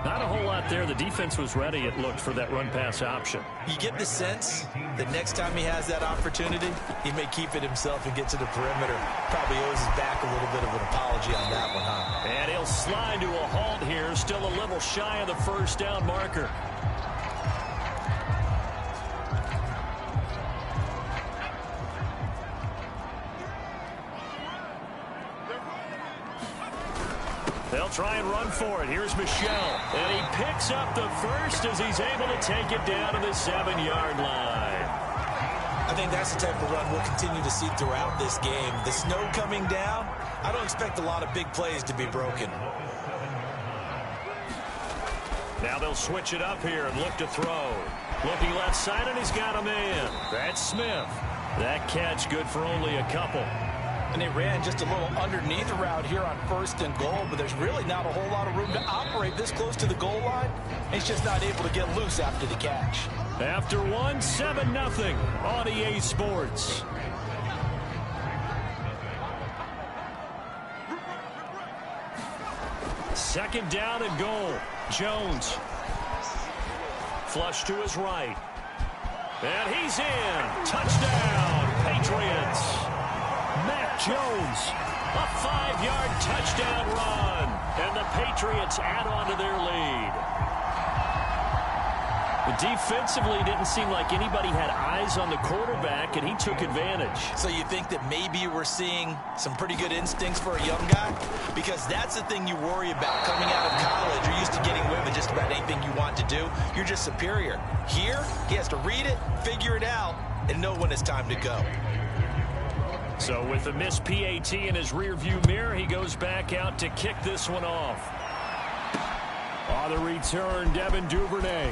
Not a whole lot there. The defense was ready, it looked, for that run-pass option. You get the sense that next time he has that opportunity, he may keep it himself and get to the perimeter. Probably owes his back a little bit of an apology on that one, huh? And he'll slide to a halt here, still a little shy of the 1st down marker. They'll try and run for it. Here's Michel. And he picks up the 1st as he's able to take it down to the 7-yard line. I think that's the type of run we'll continue to see throughout this game. The snow coming down, I don't expect a lot of big plays to be broken. Now they'll switch it up here and look to throw. Looking left side, and he's got a man. That's Smith. That catch good for only a couple. And they ran just a little underneath route here on 1st and goal, but there's really not a whole lot of room to operate this close to the goal line. He's just not able to get loose after the catch. After 7-0 on EA Sports. Second down and goal. Jones. Flush to his right. And he's in. Touchdown, Patriots. Mac Jones, a 5-yard touchdown run, and the Patriots add on to their lead. Defensively, didn't seem like anybody had eyes on the quarterback, and he took advantage. So you think that maybe we're seeing some pretty good instincts for a young guy? Because that's the thing you worry about coming out of college. You're used to getting away with just about anything you want to do. You're just superior. Here, he has to read it, figure it out, and know when it's time to go. So with the missed PAT in his rearview mirror, he goes back out to kick this one off. On the return, Devin Duvernay.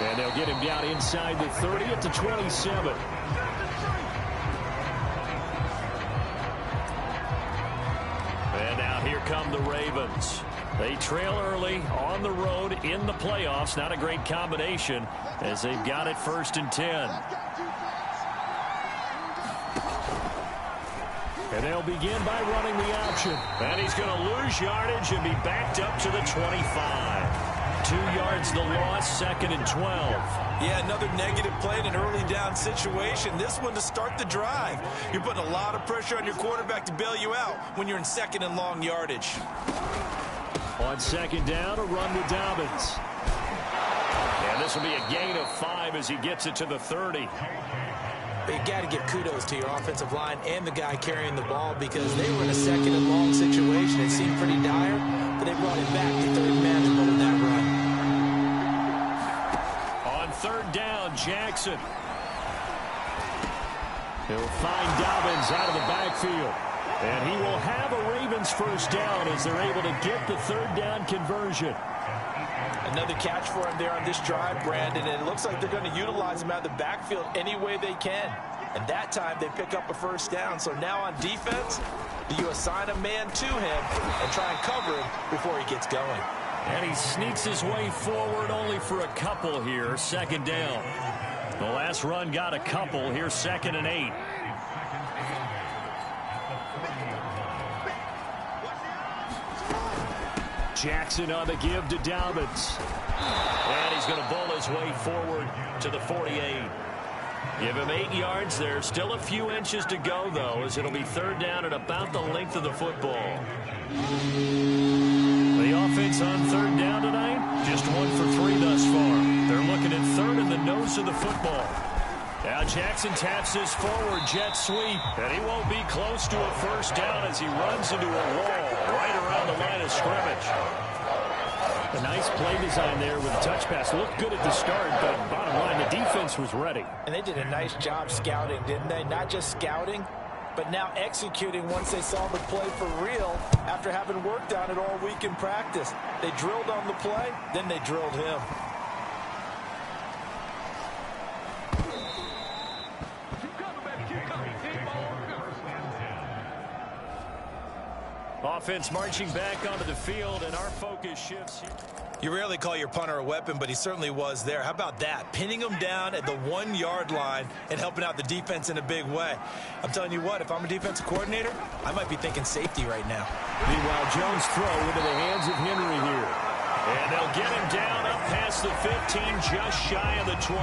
And they'll get him down inside the 30 at the 27. And now here come the Ravens. They trail early on the road in the playoffs. Not a great combination as they've got it 1st and 10. And they'll begin by running the option. And he's going to lose yardage and be backed up to the 25. 2 yards the loss, 2nd and 12. Yeah, another negative play in an early down situation. This one to start the drive. You're putting a lot of pressure on your quarterback to bail you out when you're in 2nd and long yardage. On 2nd down, a run with Dobbins. And this will be a gain of 5 as he gets it to the 30. You got to give kudos to your offensive line and the guy carrying the ball because they were in a 2nd and long situation. It seemed pretty dire, but they brought it back to 3rd manageable in that run. On 3rd down, Jackson. He'll find Dobbins out of the backfield. And he will have a Ravens first down as they're able to get the 3rd down conversion. Another catch for him there on this drive, Brandon, and it looks like they're going to utilize him out of the backfield any way they can. And that time they pick up a first down. So now on defense, do you assign a man to him and try and cover him before he gets going? And he sneaks his way forward only for a couple here, 2nd down. The last run got a couple here, 2nd and 8. Jackson on the give to Dobbins. And he's going to bowl his way forward to the 48. Give him 8 yards there. Still a few inches to go, though, as it'll be 3rd down at about the length of the football. The offense on 3rd down tonight, just 1 for 3 thus far. They're looking at 3rd in the nose of the football. Now Jackson taps this forward jet sweep, and he won't be close to a first down as he runs into a wall right around the line of scrimmage. A nice play design there with a touch pass. Looked good at the start, but bottom line, the defense was ready. And they did a nice job scouting, didn't they? Not just scouting, but now executing once they saw the play for real after having worked on it all week in practice. They drilled on the play, then they drilled him. Offense marching back onto the field, and our focus shifts here. You rarely call your punter a weapon, but he certainly was there. How about that? Pinning him down at the 1-yard line and helping out the defense in a big way. I'm telling you what, if I'm a defensive coordinator, I might be thinking safety right now. Meanwhile, Jones' throw into the hands of Henry here. And they'll get him down up past the 15, just shy of the 20.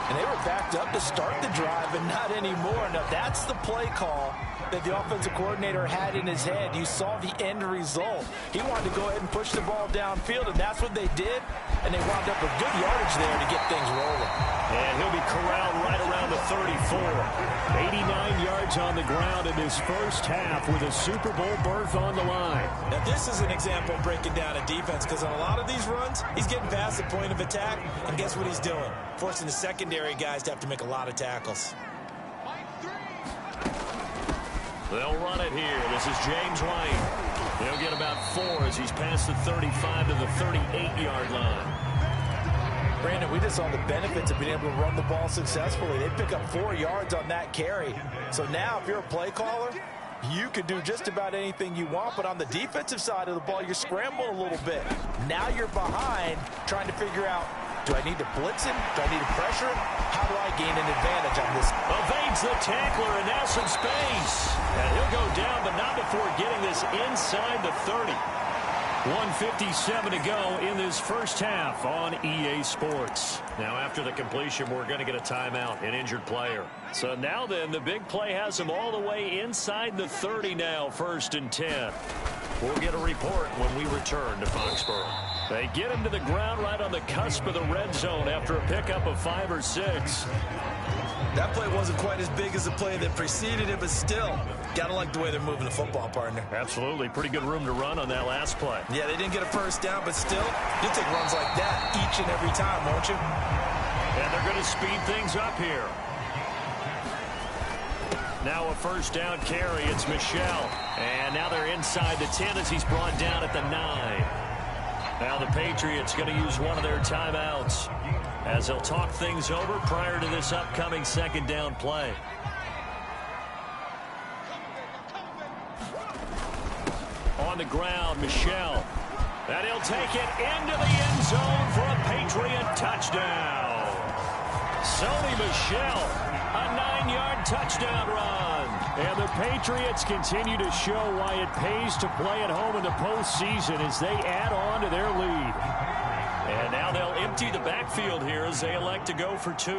And they were backed up to start the drive, and not anymore. Now, that's the play call that the offensive coordinator had in his head. You saw the end result. He wanted to go ahead and push the ball downfield, and that's what they did. And they wound up with good yardage there to get things rolling. And he'll be corralled right around the 34. 89 yards on the ground in his first half with a Super Bowl berth on the line. Now, this is an example of breaking down a defense because on a lot of these runs, he's getting past the point of attack, and guess what he's doing? Forcing the secondary guys to have to make a lot of tackles. They'll run it here. This is James White. He'll get about 4 as he's past the 35 to the 38-yard line. Brandon, we just saw the benefits of being able to run the ball successfully. They pick up 4 yards on that carry. So now if you're a play caller, you can do just about anything you want. But on the defensive side of the ball, you're scrambling a little bit. Now you're behind trying to figure out, do I need to blitz him? Do I need to pressure him? How do I gain an advantage on this? Evades the tackler and now some space. And he'll go down, but not before getting this inside the 30. 1:57 to go in this first half on EA Sports. Now after the completion, we're going to get a timeout, an injured player. So now then, the big play has him all the way inside the 30 now, 1st and 10. We'll get a report when we return to Foxborough. They get him to the ground right on the cusp of the red zone after a pickup of 5 or 6. That play wasn't quite as big as the play that preceded it, but still, gotta like the way they're moving the football, partner. Absolutely. Pretty good room to run on that last play. Yeah, they didn't get a first down, but still, you'll take runs like that each and every time, won't you? And they're going to speed things up here. Now a first down carry. It's Michelle. And now they're inside the 10 as he's brought down at the 9. Now the Patriots going to use one of their timeouts as they'll talk things over prior to this upcoming 2nd down play. On the ground, Michelle. And he'll take it into the end zone for a Patriot touchdown. Sony Michel, a 9-yard touchdown run. And the Patriots continue to show why it pays to play at home in the postseason as they add on to their lead. And now they'll empty the backfield here as they elect to go for 2.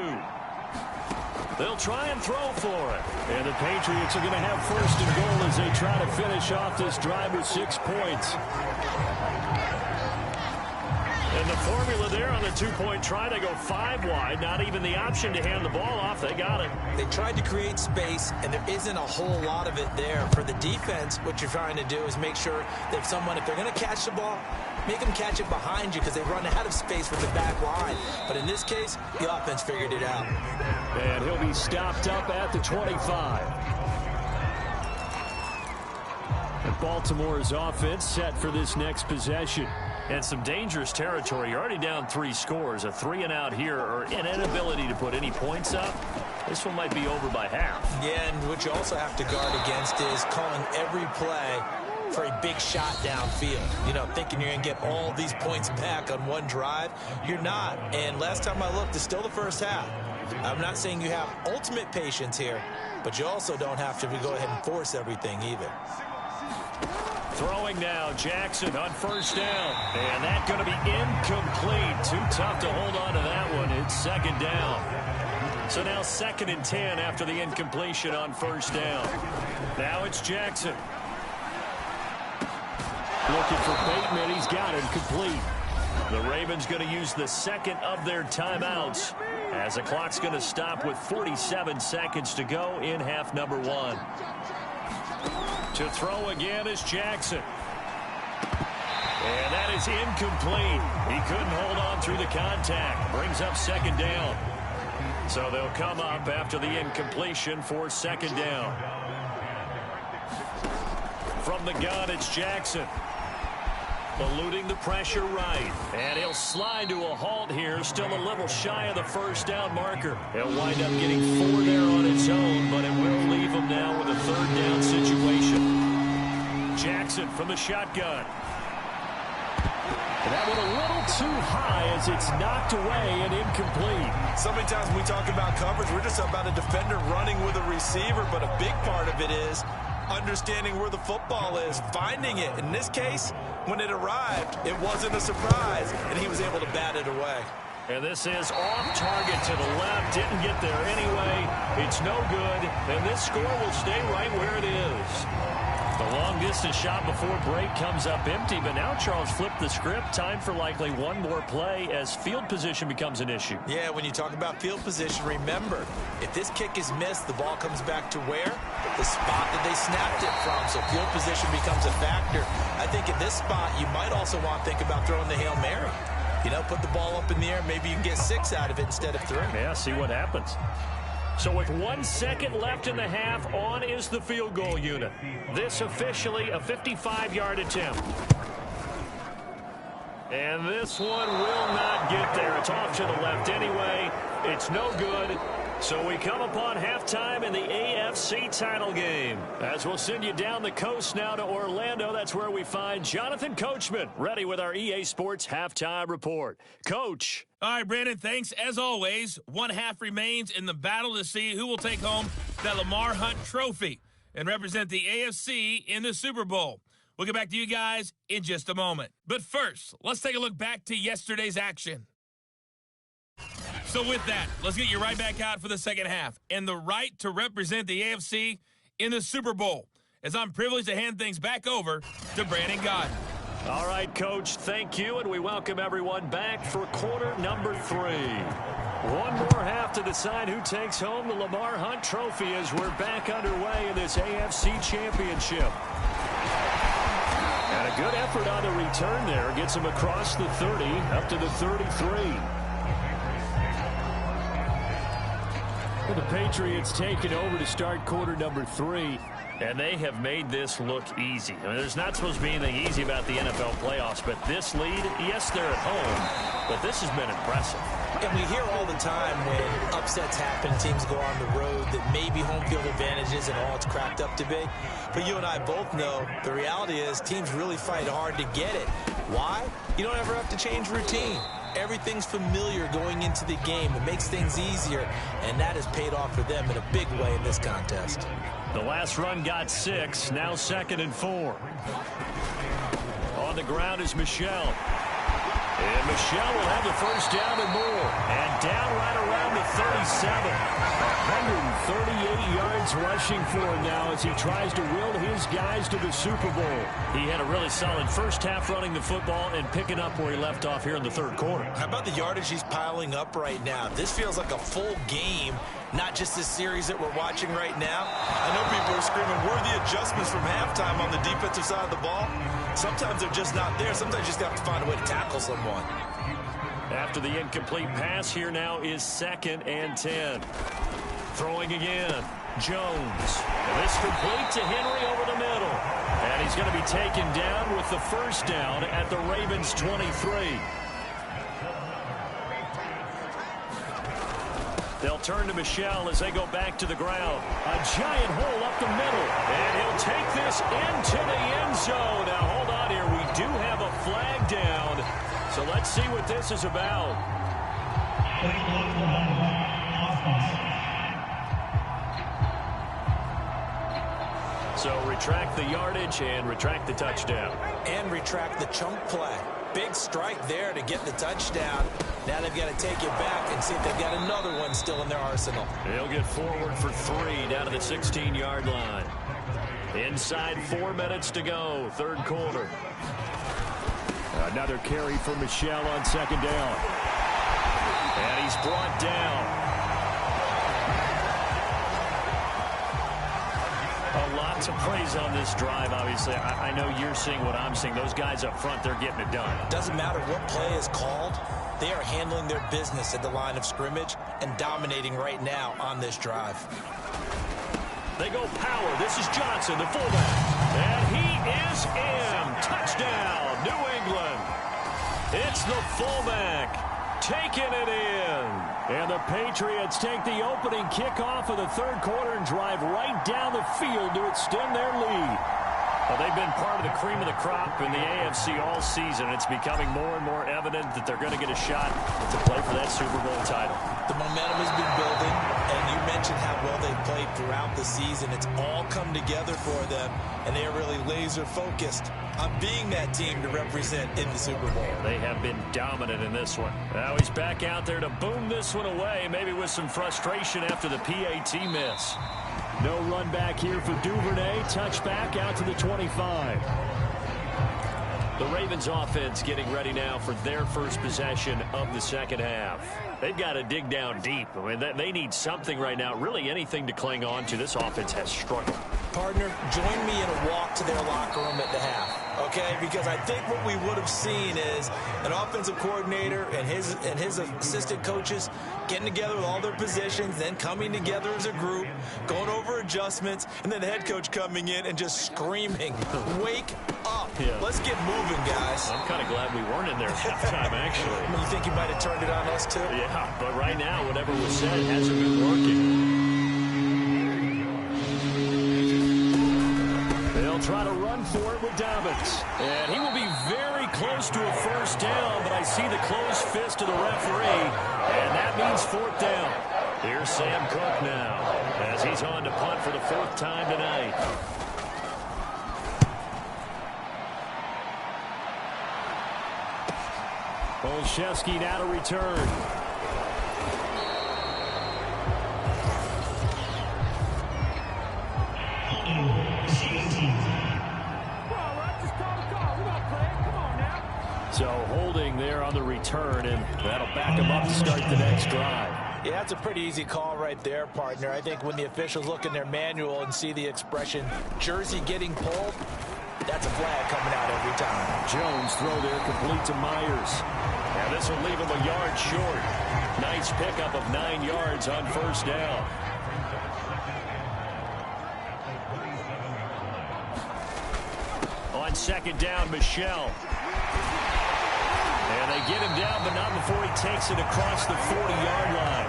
They'll try and throw for it. And the Patriots are going to have 1st and goal as they try to finish off this drive with 6 points. And the formula there on the 2-point try, they go 5 wide. Not even the option to hand the ball off. They got it. They tried to create space, and there isn't a whole lot of it there. For the defense, what you're trying to do is make sure that if they're going to catch the ball, make them catch it behind you because they run out of space with the back line. But in this case, the offense figured it out. And he'll be stopped up at the 25. And Baltimore's offense set for this next possession. And some dangerous territory. You're already down 3 scores. A 3 and out here, or an inability to put any points up. This one might be over by half. Yeah, and what you also have to guard against is calling every play for a big shot downfield. You know, thinking you're going to get all these points back on one drive. You're not. And last time I looked, it's still the first half. I'm not saying you have ultimate patience here, but you also don't have to go ahead and force everything either. Throwing now, Jackson on 1st down. And that's going to be incomplete. Too tough to hold on to that one. It's 2nd down. So now 2nd and 10 after the incompletion on 1st down. Now it's Jackson. Looking for Bateman. He's got it complete. The Ravens going to use the 2nd of their timeouts as the clock's going to stop with 47 seconds to go in half number 1. To throw again is Jackson. And that is incomplete. He couldn't hold on through the contact. Brings up 2nd down. So they'll come up after the incompletion for 2nd down. From the gun, it's Jackson. Eluding the pressure right. And he'll slide to a halt here. Still a little shy of the 1st down marker. He'll wind up getting 4 there on its own, but it will leave him now with a 3rd down situation. Jackson from the shotgun. And that one a little too high as it's knocked away and incomplete. So many times when we talk about coverage, we're just about a defender running with a receiver, but a big part of it is understanding where the football is, finding it. In this case, when it arrived, it wasn't a surprise, and he was able to bat it away. And this is off target to the left. Didn't get there anyway. It's no good, and this score will stay right where it is. The long-distance shot before break comes up empty, but now Charles flipped the script. Time for likely one more play as field position becomes an issue. Yeah, when you talk about field position, remember, if this kick is missed, the ball comes back to where? The spot that they snapped it from, so field position becomes a factor. I think in this spot, you might also want to think about throwing the Hail Mary. You know, put the ball up in the air, maybe you can get 6 out of it instead of 3. Yeah, see what happens. So with 1 second left in the half, on is the field goal unit. This officially a 55-yard attempt. And this one will not get there. It's off to the left anyway. It's no good. So we come upon halftime in the AFC title game. As we'll send you down the coast now to Orlando, that's where we find Jonathan Coachman, ready with our EA Sports halftime report. Coach. All right, Brandon, thanks. As always, 1 half remains in the battle to see who will take home that Lamar Hunt trophy and represent the AFC in the Super Bowl. We'll get back to you guys in just a moment. But first, let's take a look back to yesterday's action. So with that, let's get you right back out for the second half and the right to represent the AFC in the Super Bowl, as I'm privileged to hand things back over to Brandon Godden. All right, Coach, thank you, and we welcome everyone back for quarter number 3. One more half to decide who takes home the Lamar Hunt trophy as we're back underway in this AFC Championship. And a good effort on the return there. Gets him across the 30, up to the 33. Well, the Patriots taking over to start quarter number 3. And they have made this look easy. I mean, there's not supposed to be anything easy about the NFL playoffs, but this lead, yes, they're at home, but this has been impressive. And we hear all the time when upsets happen, teams go on the road, that maybe home field advantage isn't all it's cracked up to be. But you and I both know the reality is teams really fight hard to get it. Why? You don't ever have to change routine. Everything's familiar going into the game. It makes things easier, and that has paid off for them in a big way in this contest. The last run got 6, now 2nd and 4. On the ground is Michel. And Michelle will have the first down and more. And down right around the 37. 138 yards rushing for him now as he tries to will his guys to the Super Bowl. He had a really solid first half running the football and picking up where he left off here in the third quarter. How about the yardage he's piling up right now? This feels like a full game, not just this series that we're watching right now. I know people are screaming, where are the adjustments from halftime on the defensive side of the ball? Sometimes they're just not there. Sometimes you just have to find a way to tackle someone. After the incomplete pass, here now is 2nd and 10. Throwing again, Jones. And this complete to Henry over the middle. And he's going to be taken down with the first down at the Ravens' 23. They'll turn to Michelle as they go back to the ground. A giant hole up the middle. And he'll take this into the end zone. Now, hold on here. We do have a flag down. So let's see what this is about. So retract the yardage and retract the touchdown. And retract the chunk play. Big strike there to get the touchdown. Now they've got to take it back and see if they've got another one still in their arsenal. They'll get forward for 3 down to the 16-yard line. Inside 4 minutes to go, third quarter. Another carry for Michelle on 2nd down. And he's brought down. A lot to praise on this drive, obviously. I know you're seeing what I'm seeing. Those guys up front, they're getting it done. Doesn't matter what play is called. They are handling their business at the line of scrimmage and dominating right now on this drive. They go power. This is Johnson, the fullback. And he is in. Touchdown, New England. It's the fullback taking it in. And the Patriots take the opening kickoff of the third quarter and drive right down the field to extend their lead. Well, they've been part of the cream of the crop in the AFC all season. It's becoming more and more evident that they're going to get a shot to play for that Super Bowl title. The momentum has been building, and you mentioned how well they've played throughout the season. It's all come together for them, and they are really laser-focused on being that team to represent in the Super Bowl. They have been dominant in this one. Now he's back out there to boom this one away, maybe with some frustration after the PAT miss. No run back here for Duvernay. Touchback out to the 25. The Ravens offense getting ready now for their first possession of the second half. They've got to dig down deep. I mean, they need something right now, really anything to cling on to. This offense has struggled. Partner, join me in a walk to their locker room at the half, okay? Because I think what we would have seen is an offensive coordinator and his assistant coaches getting together with all their positions, then coming together as a group, going over adjustments, and then the head coach coming in and just screaming, wake up. Yeah. Let's get moving, guys. I'm kind of glad we weren't in there at halftime, actually. You think you might have turned it on us, too? Yeah, but right now, whatever was said hasn't been working. Try to run for it with Dobbins. And he will be very close to a first down, but I see the closed fist of the referee, and that means 4th down. Here's Sam Cook now, as he's on to punt for the 4th time tonight. Olszewski now to return. So holding there on the return, and that'll back him up to start the next drive. Yeah, that's a pretty easy call right there, partner. I think when the officials look in their manual and see the expression jersey getting pulled, that's a flag coming out every time. Jones throw there complete to Myers. And this will leave him a yard short. Nice pickup of 9 yards on first down. On 2nd down, Michelle. And they get him down, but not before he takes it across the 40-yard line.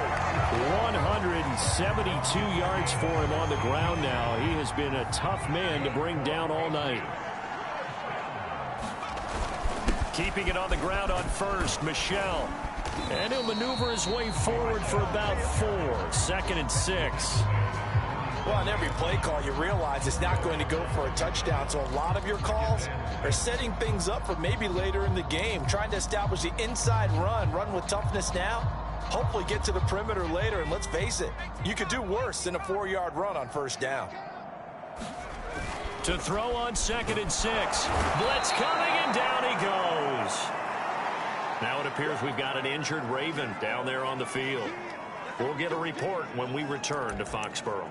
172 yards for him on the ground now. He has been a tough man to bring down all night. Keeping it on the ground on first, Michelle. And he'll maneuver his way forward for about 4. 2nd and 6. Well, on every play call, you realize it's not going to go for a touchdown, so a lot of your calls are setting things up for maybe later in the game, trying to establish the inside run with toughness now, hopefully get to the perimeter later, and let's face it, you could do worse than a 4-yard run on first down. To throw on 2nd and 6. Blitz coming, and down he goes. Now it appears we've got an injured Raven down there on the field. We'll get a report when we return to Foxborough.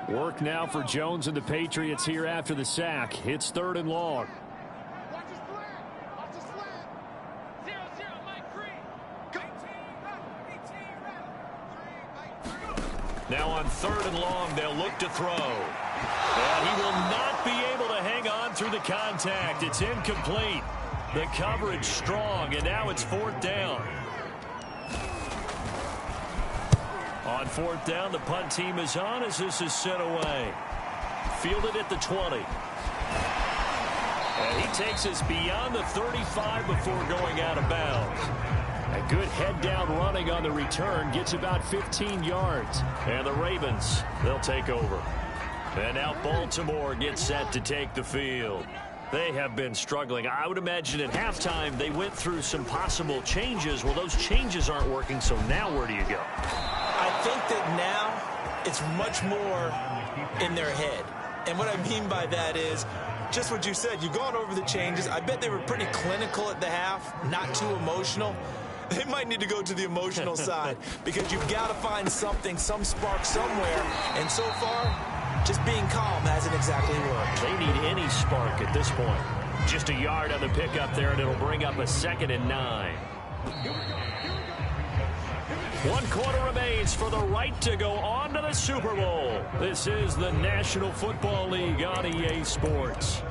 Work now for Jones and the Patriots here after the sack. It's 3rd and long. Now on 3rd and long, they'll look to throw. And he will not be able to hang on through the contact. It's incomplete. The coverage strong, and now it's 4th down. On 4th down, the punt team is on as this is sent away. Fielded at the 20. And he takes us beyond the 35 before going out of bounds. A good head-down running on the return gets about 15 yards. And the Ravens, they'll take over. And now Baltimore gets set to take the field. They have been struggling. I would imagine at halftime they went through some possible changes. Well, those changes aren't working, so now where do you go? I think that now it's much more in their head. And what I mean by that is just what you said. You've gone over the changes. I bet they were pretty clinical at the half, not too emotional. They might need to go to the emotional side because you've got to find something, some spark somewhere. And so far, just being calm hasn't exactly worked. They need any spark at this point. Just a yard on the pickup there, and it'll bring up a 2nd and 9. 1 quarter remains for the right to go on to the Super Bowl. This is the National Football League on EA Sports.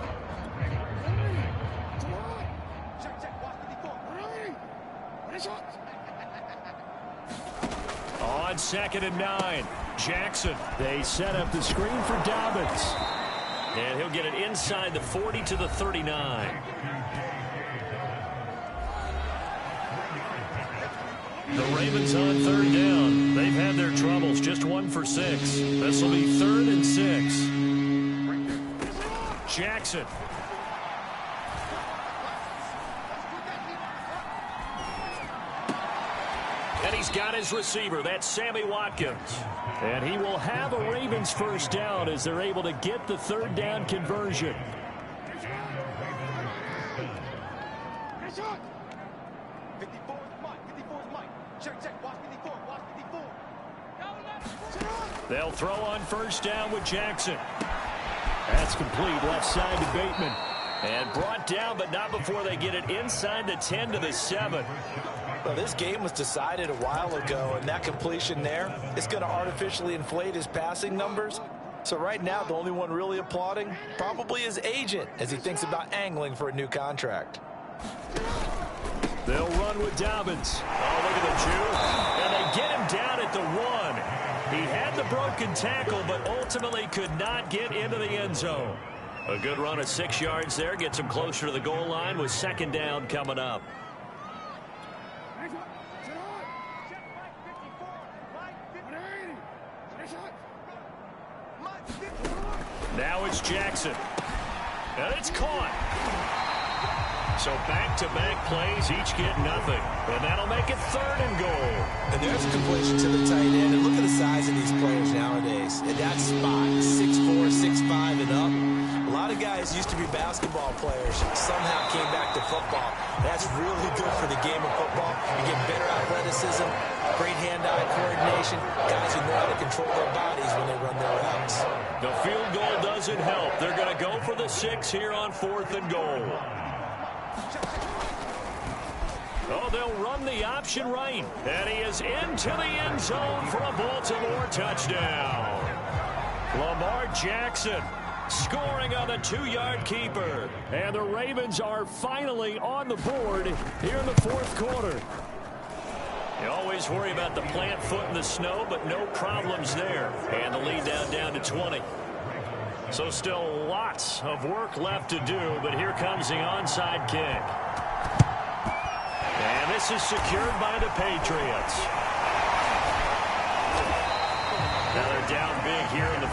On 2nd and 9, Jackson. They set up the screen for Dobbins. And he'll get it inside the 40 to the 39. The Ravens on 3rd down. They've had their troubles, just 1 for 6. This will be 3rd and 6. Jackson. And he's got his receiver. That's Sammy Watkins. And he will have a Ravens first down as they're able to get the 3rd down conversion. They'll throw on first down with Jackson. That's complete left side to Bateman. And brought down, but not before they get it inside the 10 to the 7. Well, this game was decided a while ago, and that completion there is going to artificially inflate his passing numbers. So right now, the only one really applauding probably his agent as he thinks about angling for a new contract. They'll run with Dobbins. Oh, look at the Jew. And they get him down at the 1. He had the broken tackle, but ultimately could not get into the end zone. A good run of 6 yards there. Gets him closer to the goal line with 2nd down coming up. Now it's Jackson. And it's caught. So back-to-back plays, each get nothing. And that'll make it 3rd and goal. And there's a completion to the tight end. And look at the size of these players nowadays. At that spot, 6'4", 6'5", and up. A lot of guys used to be basketball players, somehow came back to football. That's really good for the game of football. You get better athleticism, great hand-eye coordination, guys who know how to control their bodies when they run their routes. The field goal doesn't help. They're going to go for the 6 here on 4th and goal. Oh, they'll run the option right. And he is into the end zone for a Baltimore touchdown. Lamar Jackson scoring on the 2-yard keeper. And the Ravens are finally on the board here in the 4th quarter. You always worry about the plant foot in the snow, but no problems there. And the lead down to 20. So still lots of work left to do, but here comes the onside kick. And this is secured by the Patriots.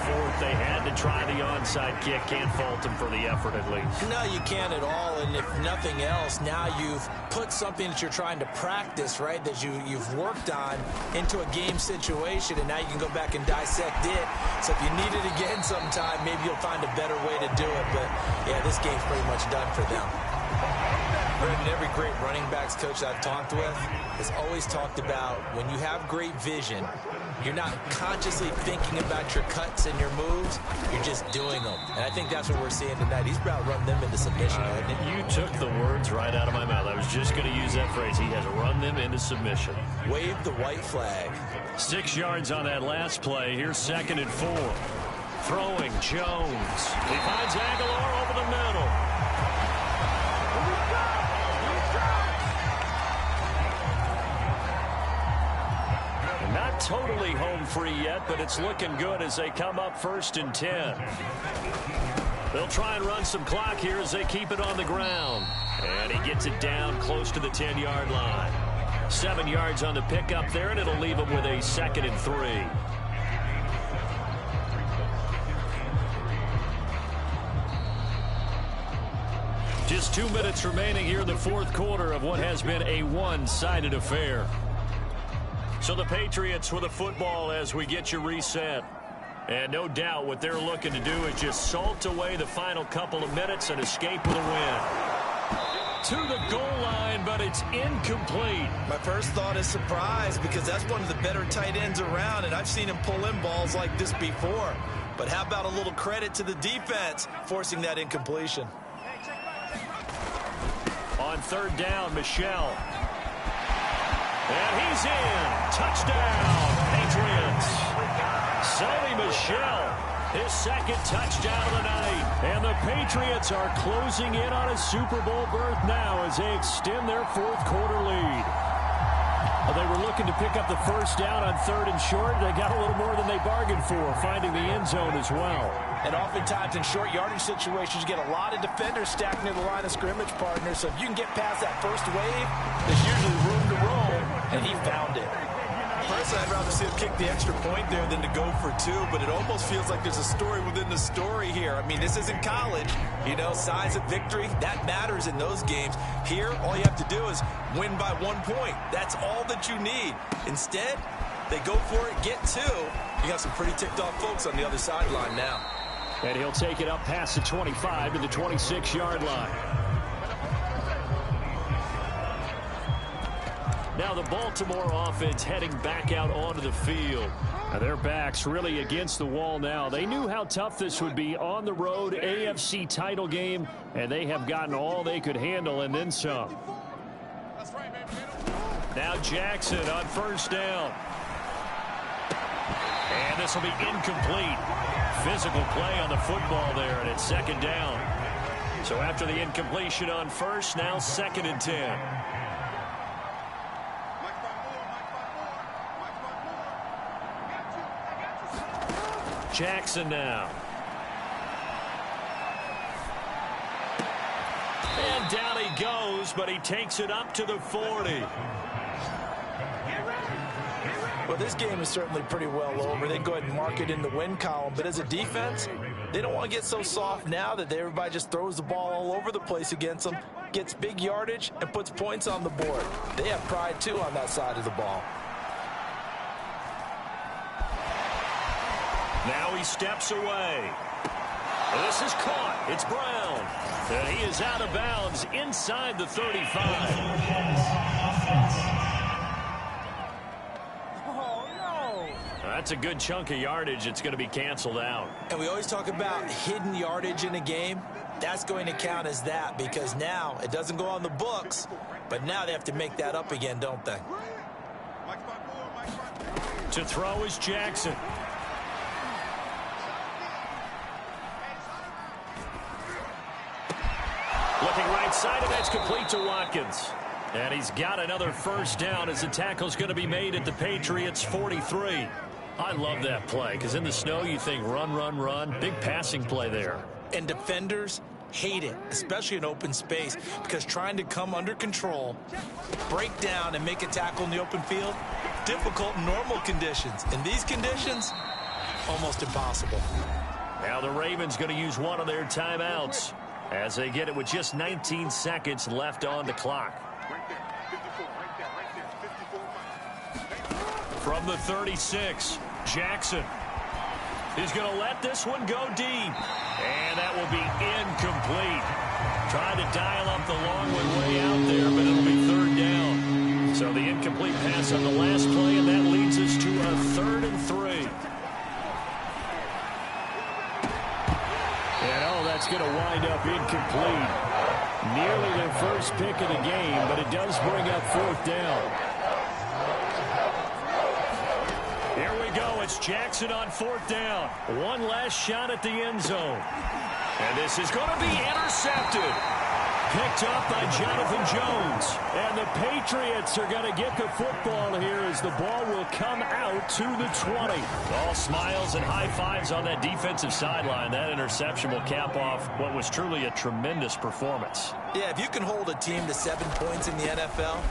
fourth. They had to try the onside kick. Can't fault them for the effort, at least. No, you can't at all. And if nothing else, now you've put something that you're trying to practice, right, that you've worked on into a game situation, and now you can go back and dissect it. So if you need it again sometime, maybe you'll find a better way to do it. But, yeah, this game's pretty much done for them. Brendan, every great running backs coach I've talked with has always talked about when you have great vision, you're not consciously thinking about your cuts and your moves, you're just doing them. And I think that's what we're seeing tonight. He's about run them into submission, hasn't he? You took the words right out of my mouth. I was just going to use that phrase. He has run them into submission. Wave the white flag. 6 yards on that last play. Here's 2nd and 4. Throwing, Jones. He finds Aguilar over the middle. Not totally home free yet, but it's looking good as they come up 1st and 10. They'll try and run some clock here as they keep it on the ground. And he gets it down close to the 10-yard line. 7 yards on the pickup there, and it'll leave him with a 2nd and 3. Just 2 minutes remaining here in the 4th quarter of what has been a one-sided affair. So the Patriots with the football as we get you reset. And no doubt what they're looking to do is just salt away the final couple of minutes and escape with a win. To the goal line, but it's incomplete. My first thought is surprise, because that's one of the better tight ends around, and I've seen him pull in balls like this before. But how about a little credit to the defense forcing that incompletion? On 3rd down, Michel. And he's in. Touchdown, Patriots. Sony Michel, his 2nd touchdown of the night. And the Patriots are closing in on a Super Bowl berth now as they extend their 4th quarter lead. They were looking to pick up the 1st down on 3rd and short. They got a little more than they bargained for, finding the end zone as well. And oftentimes in short yardage situations, you get a lot of defenders stacked near the line of scrimmage, partner. So if you can get past that first wave, there's usually room to roam, and he found it. Personally, I'd rather see him kick the extra point there than to go for 2, but it almost feels like there's a story within the story here. I mean, this isn't college. You know, signs of victory, that matters in those games. Here, all you have to do is win by 1 point. That's all that you need. Instead, they go for it, get 2. You got some pretty ticked off folks on the other sideline now. And he'll take it up past the 25 to the 26-yard line. Now the Baltimore offense heading back out onto the field. Now their backs really against the wall now. They knew how tough this would be on the road, AFC title game, and they have gotten all they could handle and then some. Now Jackson on 1st down. And this will be incomplete. Physical play on the football there, and it's 2nd down. So after the incompletion on 1st, now 2nd and 10. Jackson now. And down he goes, but he takes it up to the 40. Well, this game is certainly pretty well over. They can go ahead and mark it in the win column. But as a defense, they don't want to get so soft now that everybody just throws the ball all over the place against them, gets big yardage, and puts points on the board. They have pride, too, on that side of the ball. Now he steps away. This is caught. It's Brown. And he is out of bounds inside the 35. That's a good chunk of yardage. It's going to be canceled out. And we always talk about hidden yardage in a game. That's going to count as that, because now it doesn't go on the books, but now they have to make that up again, don't they? To throw is Jackson. Looking right side, and that's complete to Watkins. And he's got another 1st down as the tackle's going to be made at the Patriots' 43. I love that play, because in the snow you think run, run, run. Big passing play there. And defenders hate it, especially in open space, because trying to come under control, break down, and make a tackle in the open field, difficult in normal conditions. In these conditions, almost impossible. Now the Ravens going to use one of their timeouts as they get it with just 19 seconds left on the clock. From the 36, Jackson. He's going to let this one go deep. And that will be incomplete. Trying to dial up the long one way out there, but it'll be third down. So the incomplete pass on the last play, and that leads us to a 3rd and 3. And that's going to wind up incomplete. Nearly their first pick of the game, but it does bring up 4th down. Here we go. It's Jackson on 4th down. One last shot at the end zone. And this is going to be intercepted. Picked up by Jonathan Jones. And the Patriots are going to get the football here as the ball will come out to the 20. All smiles and high fives on that defensive sideline. That interception will cap off what was truly a tremendous performance. Yeah, if you can hold a team to 7 points in the NFL,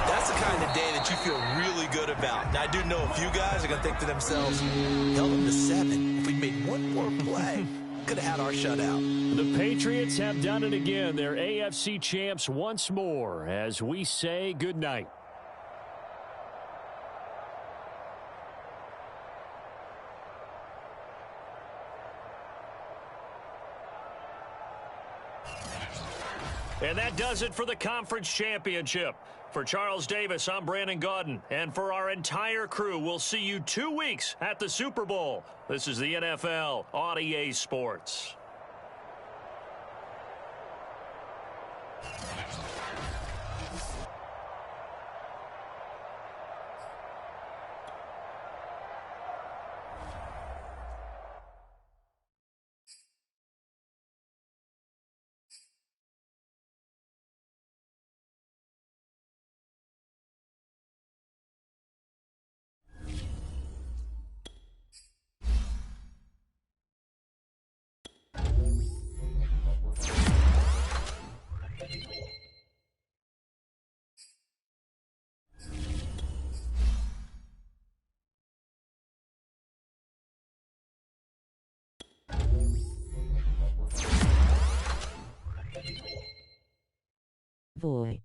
that's the kind of day that you feel really good about. Now, I do know a few guys are going to think to themselves, held them to 7. If we made one more play, could have had our shutout. The Patriots have done it again. They're AFC champs once more as we say goodnight. And that does it for the conference championship. For Charles Davis, I'm Brandon Gaudin. And for our entire crew, we'll see you 2 weeks at the Super Bowl. This is the NFL on EA Sports. Boy.